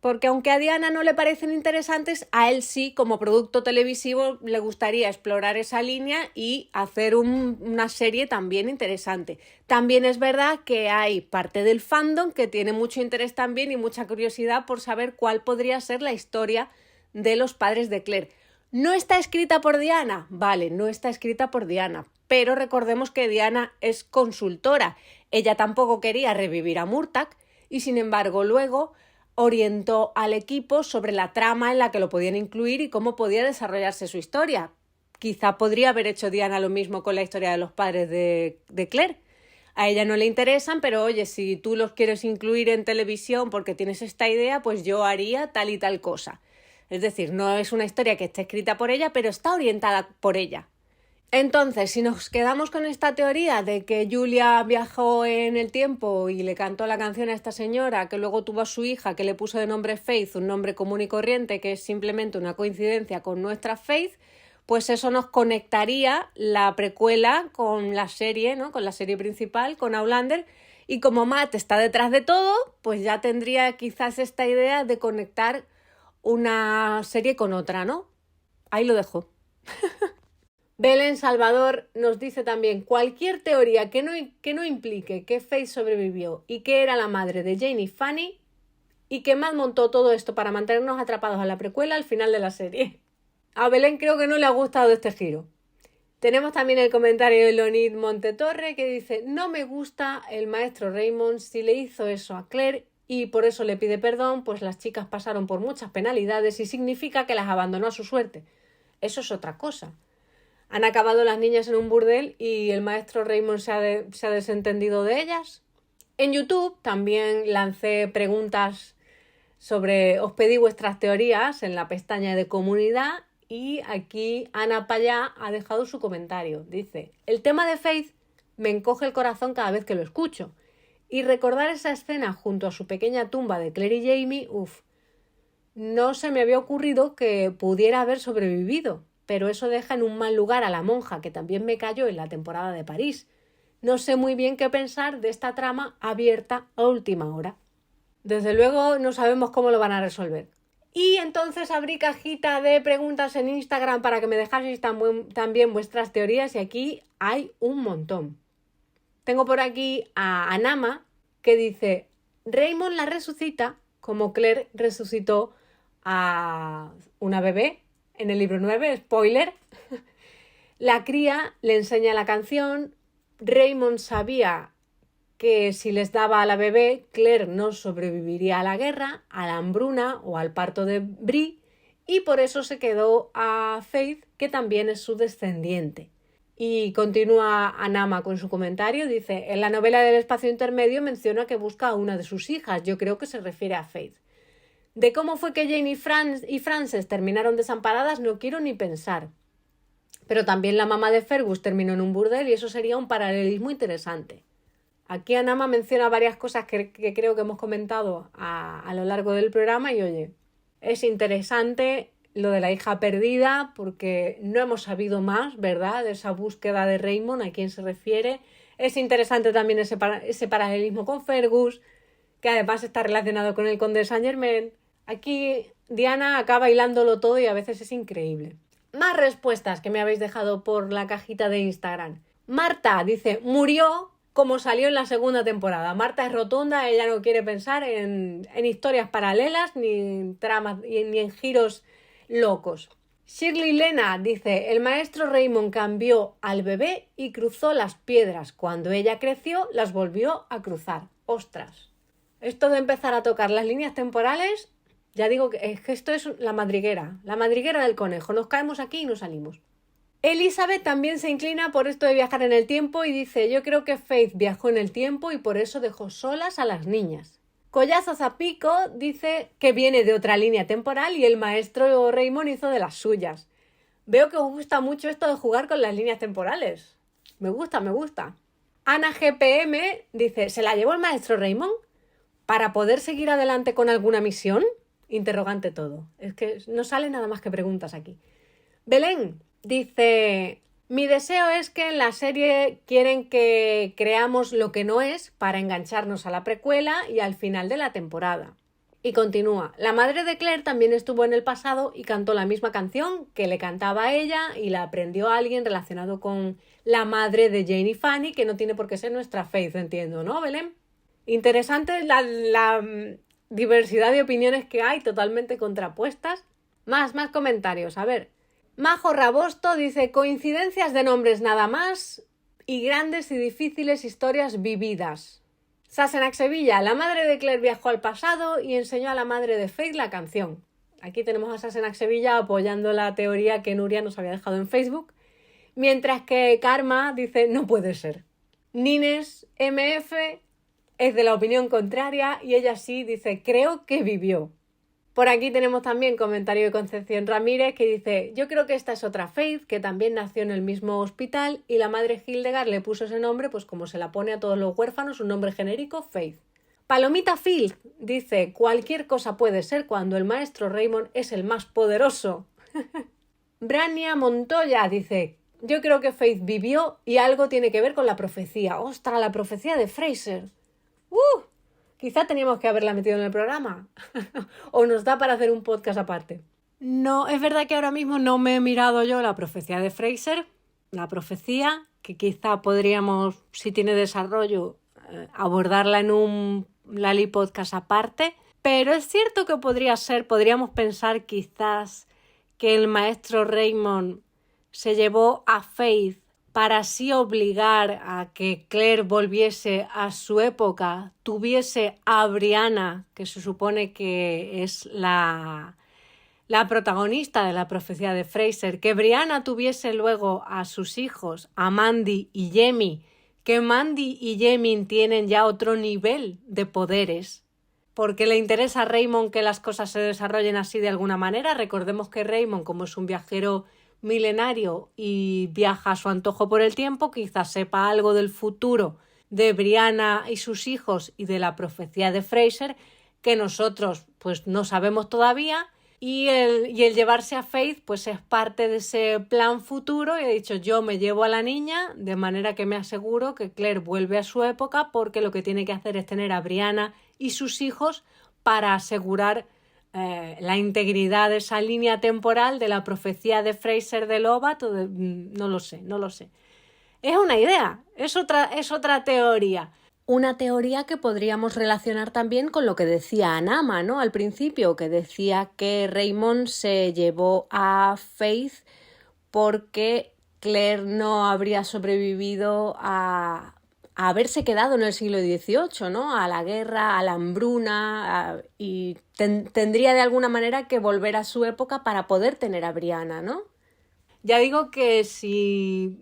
Porque aunque a Diana no le parecen interesantes, a él sí, como producto televisivo, le gustaría explorar esa línea y hacer una serie también interesante. También es verdad que hay parte del fandom que tiene mucho interés también y mucha curiosidad por saber cuál podría ser la historia de los padres de Claire. ¿No está escrita por Diana? Vale, no está escrita por Diana, pero recordemos que Diana es consultora. Ella tampoco quería revivir a Murtagh y, sin embargo, luego orientó al equipo sobre la trama en la que lo podían incluir y cómo podía desarrollarse su historia. Quizá podría haber hecho Diana lo mismo con la historia de los padres de Claire. A ella no le interesan, pero oye, si tú los quieres incluir en televisión porque tienes esta idea, pues yo haría tal y tal cosa. Es decir, no es una historia que esté escrita por ella, pero está orientada por ella. Entonces, si nos quedamos con esta teoría de que Julia viajó en el tiempo y le cantó la canción a esta señora, que luego tuvo a su hija, que le puso de nombre Faith, un nombre común y corriente, que es simplemente una coincidencia con nuestra Faith, pues eso nos conectaría la precuela con la serie, ¿no? Con la serie principal, con Outlander, y como Matt está detrás de todo, pues ya tendría quizás esta idea de conectar una serie con otra, ¿no? Ahí lo dejo. Belén Salvador nos dice también: cualquier teoría que no implique que Faith sobrevivió y que era la madre de Jane y Fanny y que Matt montó todo esto para mantenernos atrapados a la precuela al final de la serie. A Belén creo que no le ha gustado este giro. Tenemos también el comentario de Leonid Montetorre que dice: no me gusta el maestro Raymond si le hizo eso a Claire y por eso le pide perdón, pues las chicas pasaron por muchas penalidades y significa que las abandonó a su suerte. Eso es otra cosa. Han acabado las niñas en un burdel y el maestro Raymond se ha desentendido de ellas. En YouTube también lancé preguntas os pedí vuestras teorías en la pestaña de comunidad y aquí Ana Payá ha dejado su comentario. Dice: el tema de Faith me encoge el corazón cada vez que lo escucho y recordar esa escena junto a su pequeña tumba de Claire y Jamie, no se me había ocurrido que pudiera haber sobrevivido. Pero eso deja en un mal lugar a la monja, que también me cayó en la temporada de París. No sé muy bien qué pensar de esta trama abierta a última hora. Desde luego no sabemos cómo lo van a resolver. Y entonces abrí cajita de preguntas en Instagram para que me dejaseis también vuestras teorías y aquí hay un montón. Tengo por aquí a Anama que dice: Raymond la resucita como Claire resucitó a una bebé. En el libro 9, spoiler, la cría le enseña la canción. Raymond sabía que si les daba a la bebé, Claire no sobreviviría a la guerra, a la hambruna o al parto de Bree, y por eso se quedó a Faith, que también es su descendiente. Y continúa Anama con su comentario, dice: en la novela del espacio intermedio menciona que busca a una de sus hijas, yo creo que se refiere a Faith. De cómo fue que Jane y Frances terminaron desamparadas no quiero ni pensar. Pero también la mamá de Fergus terminó en un burdel y eso sería un paralelismo interesante. Aquí Anama menciona varias cosas que creo que hemos comentado a lo largo del programa y oye, es interesante lo de la hija perdida porque no hemos sabido más, ¿verdad?, de esa búsqueda de Raymond, a quién se refiere. Es interesante también ese paralelismo con Fergus, que además está relacionado con el conde de Saint-Germain. Aquí Diana acaba hilándolo todo y a veces es increíble. Más respuestas que me habéis dejado por la cajita de Instagram. Marta dice: murió como salió en la segunda temporada. Marta es rotunda, ella no quiere pensar en historias paralelas, ni en tramas, ni en giros locos. Shirley Lena dice: el maestro Raymond cambió al bebé y cruzó las piedras. Cuando ella creció, las volvió a cruzar. ¡Ostras! Esto de empezar a tocar las líneas temporales, ya digo que esto es la madriguera del conejo. Nos caemos aquí y no salimos. Elizabeth también se inclina por esto de viajar en el tiempo y dice: yo creo que Faith viajó en el tiempo y por eso dejó solas a las niñas. Collazo Zapico dice que viene de otra línea temporal y el maestro Raymond hizo de las suyas. Veo que os gusta mucho esto de jugar con las líneas temporales. Me gusta, me gusta. Ana GPM dice, ¿se la llevó el maestro Raymond para poder seguir adelante con alguna misión? Interrogante todo. Es que no sale nada más que preguntas aquí. Belén dice, mi deseo es que en la serie quieren que creamos lo que no es para engancharnos a la precuela y al final de la temporada. Y continúa, la madre de Claire también estuvo en el pasado y cantó la misma canción que le cantaba a ella y la aprendió alguien relacionado con la madre de Jane y Fanny, que no tiene por qué ser nuestra Faith, entiendo, ¿no, Belén? Interesante la diversidad de opiniones que hay, totalmente contrapuestas. Más comentarios, a ver. Majo Rabosto dice, coincidencias de nombres nada más y grandes y difíciles historias vividas. Sassenach Sevilla, la madre de Claire viajó al pasado y enseñó a la madre de Faith la canción. Aquí tenemos a Sassenach Sevilla apoyando la teoría que Nuria nos había dejado en Facebook, mientras que Karma dice, no puede ser. Nines MF es de la opinión contraria y ella sí dice, creo que vivió. Por aquí tenemos también comentario de Concepción Ramírez que dice, yo creo que esta es otra Faith que también nació en el mismo hospital y la madre Hildegard le puso ese nombre pues como se la pone a todos los huérfanos, un nombre genérico, Faith. Palomita Phil dice, cualquier cosa puede ser cuando el maestro Raymond es el más poderoso. Brania Montoya dice, yo creo que Faith vivió y algo tiene que ver con la profecía. ¡Ostras, la profecía de Fraser! Quizá teníamos que haberla metido en el programa. O nos da para hacer un podcast aparte. No, es verdad que ahora mismo no me he mirado yo la profecía de Fraser. La profecía, que quizá podríamos, si tiene desarrollo, abordarla en un Lali podcast aparte. Pero es cierto que podríamos pensar quizás que el maestro Raymond se llevó a Faith para así obligar a que Claire volviese a su época, tuviese a Brianna, que se supone que es la protagonista de la profecía de Fraser, que Brianna tuviese luego a sus hijos, a Mandy y Jamie, que Mandy y Jamie tienen ya otro nivel de poderes, porque le interesa a Raymond que las cosas se desarrollen así de alguna manera. Recordemos que Raymond, como es un viajero milenario y viaja a su antojo por el tiempo, quizás sepa algo del futuro de Brianna y sus hijos y de la profecía de Fraser que nosotros pues no sabemos todavía, y el llevarse a Faith pues es parte de ese plan futuro y he dicho, yo me llevo a la niña de manera que me aseguro que Claire vuelve a su época, porque lo que tiene que hacer es tener a Brianna y sus hijos para asegurar la integridad de esa línea temporal de la profecía de Fraser de Lobat, no lo sé. Es una idea, es otra teoría. Una teoría que podríamos relacionar también con lo que decía Anama, ¿no? Al principio, que decía que Raymond se llevó a Faith porque Claire no habría sobrevivido a haberse quedado en el siglo XVIII, ¿no? A la guerra, a la hambruna, y tendría de alguna manera que volver a su época para poder tener a Brianna, ¿no? Ya digo que si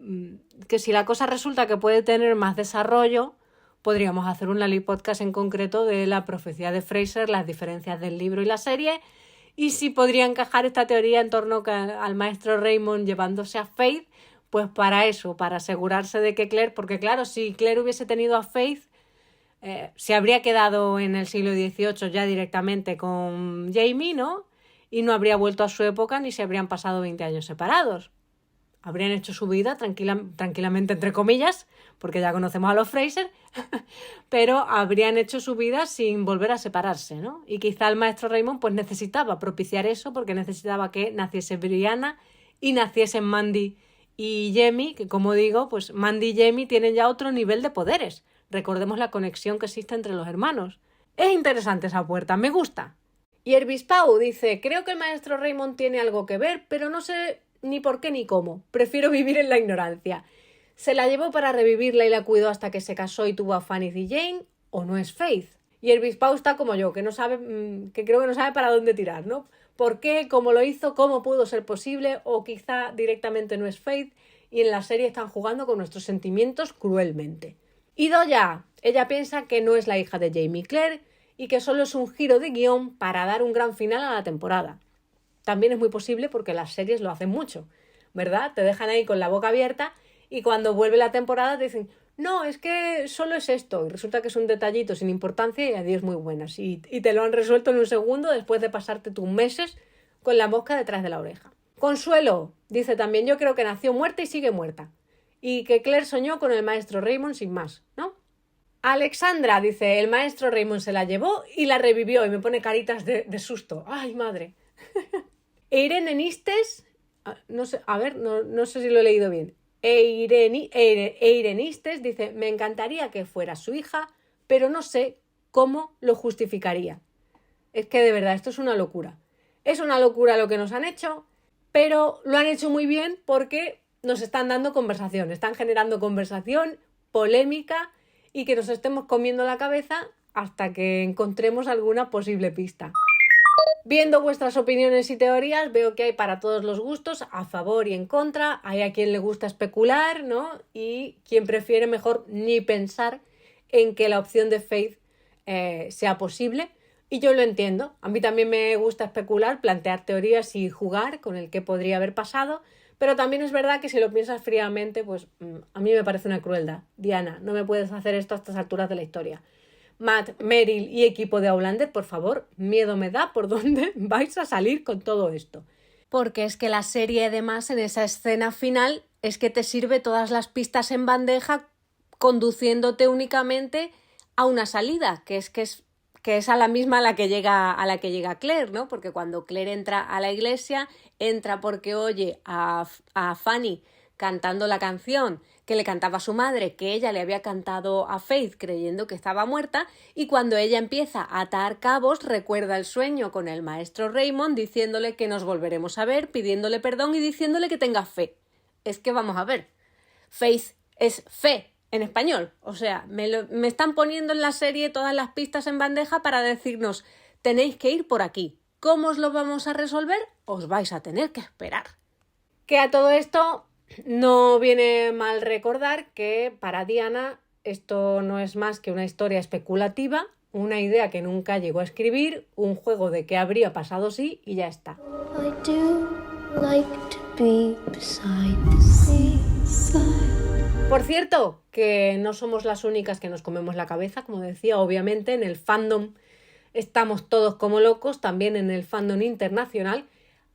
la cosa resulta que puede tener más desarrollo, podríamos hacer un Lali podcast en concreto de la profecía de Fraser, las diferencias del libro y la serie, y si podría encajar esta teoría en torno al maestro Raymond llevándose a Faith, pues para eso, para asegurarse de que Claire, porque claro, si Claire hubiese tenido a Faith, se habría quedado en el siglo XVIII ya directamente con Jamie, ¿no? Y no habría vuelto a su época ni se habrían pasado 20 años separados. Habrían hecho su vida tranquilamente, entre comillas, porque ya conocemos a los Fraser, pero habrían hecho su vida sin volver a separarse, ¿no? Y quizá el maestro Raymond pues necesitaba propiciar eso, porque necesitaba que naciese Brianna y naciesen Mandy y Jamie, que como digo, pues Mandy y Jamie tienen ya otro nivel de poderes. Recordemos la conexión que existe entre los hermanos. Es interesante esa puerta, me gusta. Y Hervis Pau dice, creo que el maestro Raymond tiene algo que ver, pero no sé ni por qué ni cómo. Prefiero vivir en la ignorancia. ¿Se la llevó para revivirla y la cuidó hasta que se casó y tuvo a Fanny y Jane? ¿O no es Faith? Y Hervis Pau está como yo, que creo que no sabe para dónde tirar, ¿no? ¿Por qué? ¿Cómo lo hizo? ¿Cómo pudo ser posible? O quizá directamente no es Faith y en la serie están jugando con nuestros sentimientos cruelmente. Y Doya, ella piensa que no es la hija de Jamie Claire y que solo es un giro de guión para dar un gran final a la temporada. También es muy posible porque las series lo hacen mucho, ¿verdad? Te dejan ahí con la boca abierta y cuando vuelve la temporada te dicen no, es que solo es esto y resulta que es un detallito sin importancia y adiós muy buenas y te lo han resuelto en un segundo después de pasarte tus meses con la mosca detrás de la oreja. Consuelo dice también yo creo que nació muerta y sigue muerta y que Claire soñó con el maestro Raymond sin más, ¿no? Alexandra dice el maestro Raymond se la llevó y la revivió y me pone caritas de susto. ¡Ay, madre! Irene Nistes, no sé, a ver, no sé si lo he leído bien. Eirenistes dice, me encantaría que fuera su hija, pero no sé cómo lo justificaría. Es que de verdad, esto es una locura. Es una locura lo que nos han hecho, pero lo han hecho muy bien porque nos están dando conversación, están generando conversación, polémica y que nos estemos comiendo la cabeza hasta que encontremos alguna posible pista. Viendo vuestras opiniones y teorías, veo que hay para todos los gustos, a favor y en contra. Hay a quien le gusta especular, ¿no? Y quien prefiere mejor ni pensar en que la opción de Faith sea posible. Y yo lo entiendo. A mí también me gusta especular, plantear teorías y jugar con el que podría haber pasado. Pero también es verdad que si lo piensas fríamente, pues a mí me parece una crueldad. Diana, no me puedes hacer esto a estas alturas de la historia. Matt, Meryl y equipo de Outlander, por favor, miedo me da por dónde vais a salir con todo esto. Porque es que la serie, además, en esa escena final, es que te sirve todas las pistas en bandeja conduciéndote únicamente a una salida, que es a la misma a la que llega Claire, ¿no? Porque cuando Claire entra a la iglesia, entra porque oye a Fanny cantando la canción que le cantaba a su madre, que ella le había cantado a Faith creyendo que estaba muerta, y cuando ella empieza a atar cabos recuerda el sueño con el maestro Raymond diciéndole que nos volveremos a ver, pidiéndole perdón y diciéndole que tenga fe. Es que vamos a ver, Faith es fe en español, o sea, me están poniendo en la serie todas las pistas en bandeja para decirnos tenéis que ir por aquí. ¿Cómo os lo vamos a resolver? Os vais a tener que esperar. Que a todo esto no viene mal recordar que para Diana esto no es más que una historia especulativa, una idea que nunca llegó a escribir, un juego de qué habría pasado si y ya está. I do like to be beside the sea. Por cierto, que no somos las únicas que nos comemos la cabeza, como decía, obviamente en el fandom estamos todos como locos, también en el fandom internacional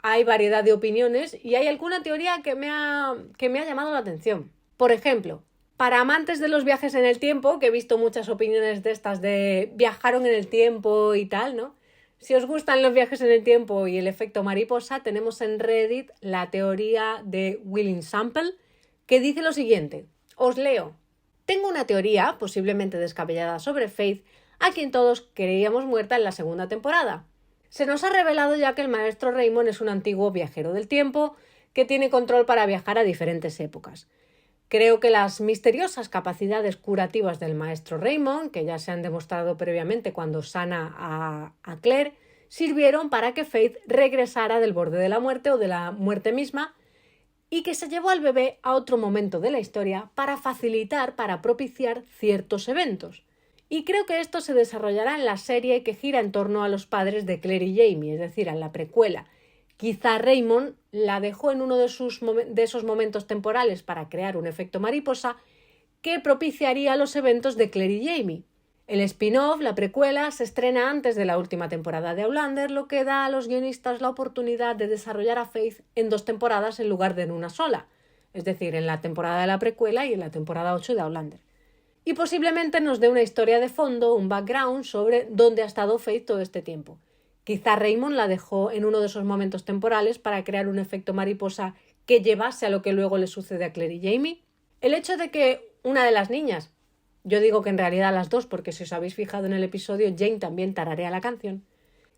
hay variedad de opiniones y hay alguna teoría que me ha llamado la atención. Por ejemplo, para amantes de los viajes en el tiempo, que he visto muchas opiniones de estas de viajaron en el tiempo y tal, ¿no? Si os gustan los viajes en el tiempo y el efecto mariposa, tenemos en Reddit la teoría de Willing Sample, que dice lo siguiente. Os leo. Tengo una teoría, posiblemente descabellada, sobre Faith, a quien todos creíamos muerta en la segunda temporada. Se nos ha revelado ya que el maestro Raymond es un antiguo viajero del tiempo que tiene control para viajar a diferentes épocas. Creo que las misteriosas capacidades curativas del maestro Raymond, que ya se han demostrado previamente cuando sana a Claire, sirvieron para que Faith regresara del borde de la muerte o de la muerte misma y que se llevó al bebé a otro momento de la historia para propiciar ciertos eventos. Y creo que esto se desarrollará en la serie que gira en torno a los padres de Claire y Jamie, es decir, en la precuela. Quizá Raymond la dejó en uno de esos momentos temporales para crear un efecto mariposa que propiciaría los eventos de Claire y Jamie. El spin-off, la precuela, se estrena antes de la última temporada de Outlander, lo que da a los guionistas la oportunidad de desarrollar a Faith en 2 temporadas en lugar de en una sola, es decir, en la temporada de la precuela y en la temporada 8 de Outlander. Y posiblemente nos dé una historia de fondo, un background sobre dónde ha estado Faith todo este tiempo. Quizá Raymond la dejó en uno de esos momentos temporales para crear un efecto mariposa que llevase a lo que luego le sucede a Claire y Jamie. El hecho de que una de las niñas, yo digo que en realidad las dos, porque si os habéis fijado en el episodio, Jane también tararea la canción,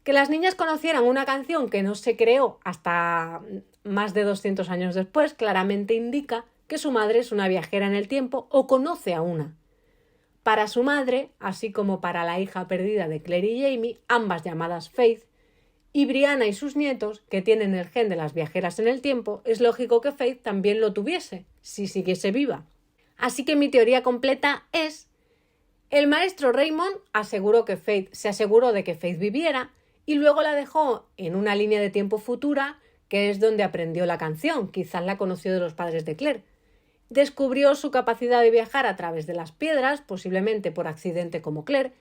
que las niñas conocieran una canción que no se creó hasta más de 200 años después, claramente indica que su madre es una viajera en el tiempo o conoce a una. Para su madre, así como para la hija perdida de Claire y Jamie, ambas llamadas Faith, y Brianna y sus nietos, que tienen el gen de las viajeras en el tiempo, es lógico que Faith también lo tuviese, si siguiese viva. Así que mi teoría completa es El maestro Raymond se aseguró de que Faith viviera y luego la dejó en una línea de tiempo futura, que es donde aprendió la canción, quizás la conoció de los padres de Claire. Descubrió su capacidad de viajar a través de las piedras, posiblemente por accidente como Claire.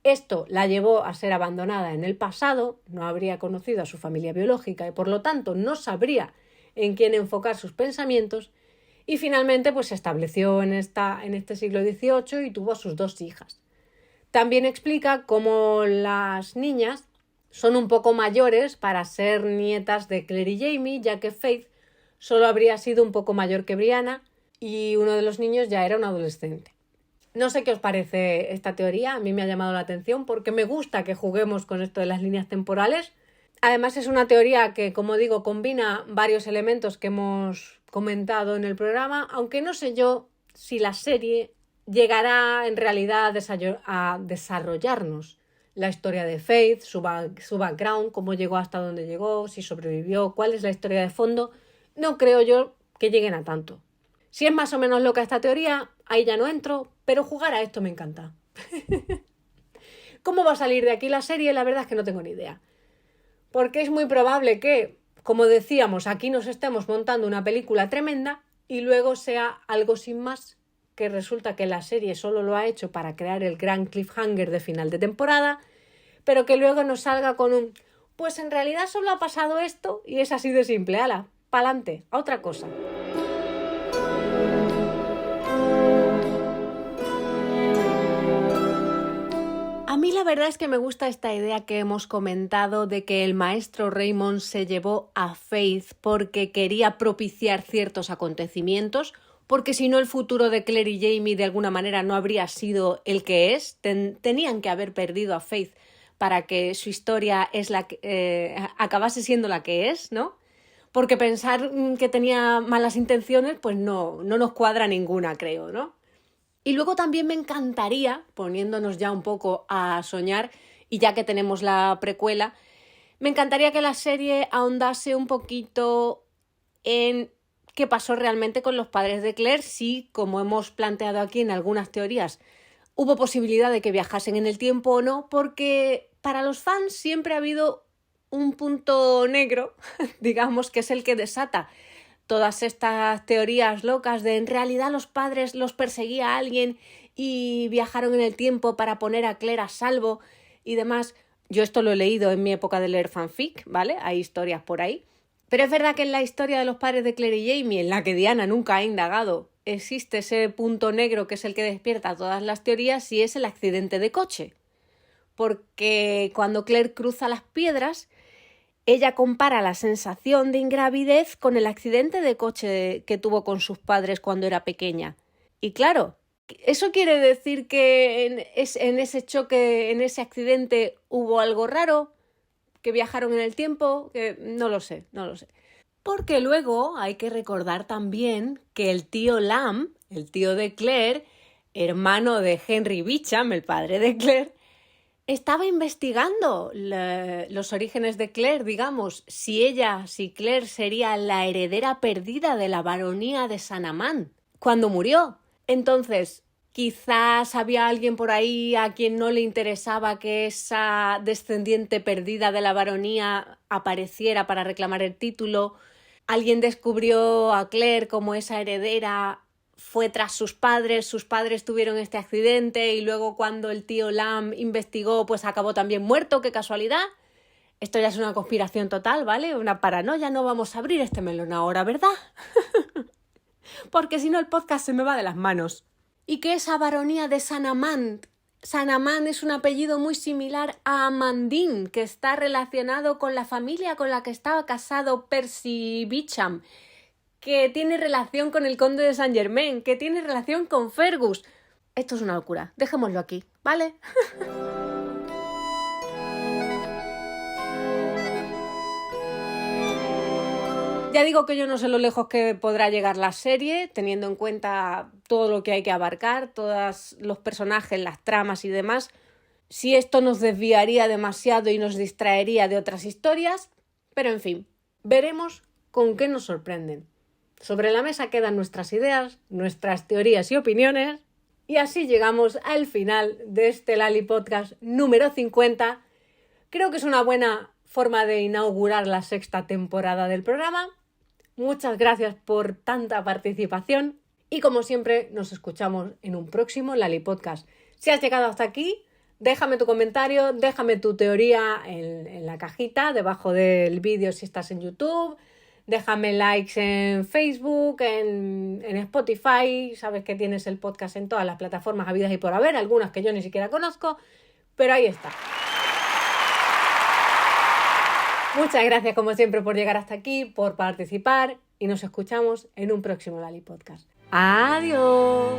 Esto la llevó a ser abandonada en el pasado, no habría conocido a su familia biológica y por lo tanto no sabría en quién enfocar sus pensamientos. Y finalmente pues se estableció en este siglo XVIII y tuvo a sus 2 hijas. También explica cómo las niñas son un poco mayores para ser nietas de Claire y Jamie, ya que Faith solo habría sido un poco mayor que Brianna y uno de los niños ya era un adolescente. No sé qué os parece esta teoría, a mí me ha llamado la atención porque me gusta que juguemos con esto de las líneas temporales. Además es una teoría que, como digo, combina varios elementos que hemos comentado en el programa, aunque no sé yo si la serie llegará en realidad a desarrollarnos la historia de Faith, su background, cómo llegó hasta donde llegó, si sobrevivió, cuál es la historia de fondo. No creo yo que lleguen a tanto. Si es más o menos loca esta teoría, ahí ya no entro, pero jugar a esto me encanta. ¿Cómo va a salir de aquí la serie? La verdad es que no tengo ni idea. Porque es muy probable que, como decíamos, aquí nos estemos montando una película tremenda y luego sea algo sin más, que resulta que la serie solo lo ha hecho para crear el gran cliffhanger de final de temporada, pero que luego nos salga con un pues en realidad solo ha pasado esto y es así de simple, ala, pa'lante, a otra cosa. A mí la verdad es que me gusta esta idea que hemos comentado de que el maestro Raymond se llevó a Faith porque quería propiciar ciertos acontecimientos, porque si no el futuro de Claire y Jamie de alguna manera no habría sido el que es. Tenían que haber perdido a Faith para que su historia acabase siendo la que es, ¿no? Porque pensar que tenía malas intenciones, pues no nos cuadra ninguna, creo, ¿no? Y luego también me encantaría, poniéndonos ya un poco a soñar, y ya que tenemos la precuela, me encantaría que la serie ahondase un poquito en qué pasó realmente con los padres de Claire, si, como hemos planteado aquí en algunas teorías, hubo posibilidad de que viajasen en el tiempo o no, porque para los fans siempre ha habido un punto negro, digamos, que es el que desata todas estas teorías locas de en realidad los padres los perseguía a alguien y viajaron en el tiempo para poner a Claire a salvo y demás. Yo esto lo he leído en mi época de leer fanfic, ¿vale? Hay historias por ahí. Pero es verdad que en la historia de los padres de Claire y Jamie, en la que Diana nunca ha indagado, existe ese punto negro que es el que despierta todas las teorías y es el accidente de coche. Porque cuando Claire cruza las piedras, ella compara la sensación de ingravidez con el accidente de coche que tuvo con sus padres cuando era pequeña. Y claro, ¿eso quiere decir que en ese choque, en ese accidente, hubo algo raro? ¿Que viajaron en el tiempo? Que no lo sé. Porque luego hay que recordar también que el tío Lamb, el tío de Claire, hermano de Henry Beecham, el padre de Claire, estaba investigando los orígenes de Claire, digamos, si Claire sería la heredera perdida de la baronía de San Amand cuando murió. Entonces, quizás había alguien por ahí a quien no le interesaba que esa descendiente perdida de la baronía apareciera para reclamar el título. Alguien descubrió a Claire como esa heredera, fue tras sus padres tuvieron este accidente y luego cuando el tío Lamb investigó, pues acabó también muerto, qué casualidad. Esto ya es una conspiración total, ¿vale? Una paranoia, no vamos a abrir este melón ahora, ¿verdad? Porque si no el podcast se me va de las manos. Y que esa baronía de San Amand es un apellido muy similar a Amandine, que está relacionado con la familia con la que estaba casado Percy Beecham, que tiene relación con el conde de Saint Germain, que tiene relación con Fergus. Esto es una locura. Dejémoslo aquí, ¿vale? Ya digo que yo no sé lo lejos que podrá llegar la serie, teniendo en cuenta todo lo que hay que abarcar, todos los personajes, las tramas y demás. Si esto nos desviaría demasiado y nos distraería de otras historias, pero en fin, veremos con qué nos sorprenden. Sobre la mesa quedan nuestras ideas, nuestras teorías y opiniones, Y así llegamos al final de este Lali Podcast número 50. Creo que es una buena forma de inaugurar la 6ª temporada del programa. Muchas gracias por tanta participación y como siempre nos escuchamos en un próximo Lali Podcast. Si has llegado hasta aquí, déjame tu comentario, déjame tu teoría en la cajita debajo del vídeo si estás en YouTube. Déjame likes en Facebook, en Spotify. Sabes que tienes el podcast en todas las plataformas habidas y por haber, algunas que yo ni siquiera conozco, pero ahí está. Muchas gracias como siempre por llegar hasta aquí, por participar y nos escuchamos en un próximo Lali Podcast. ¡Adiós!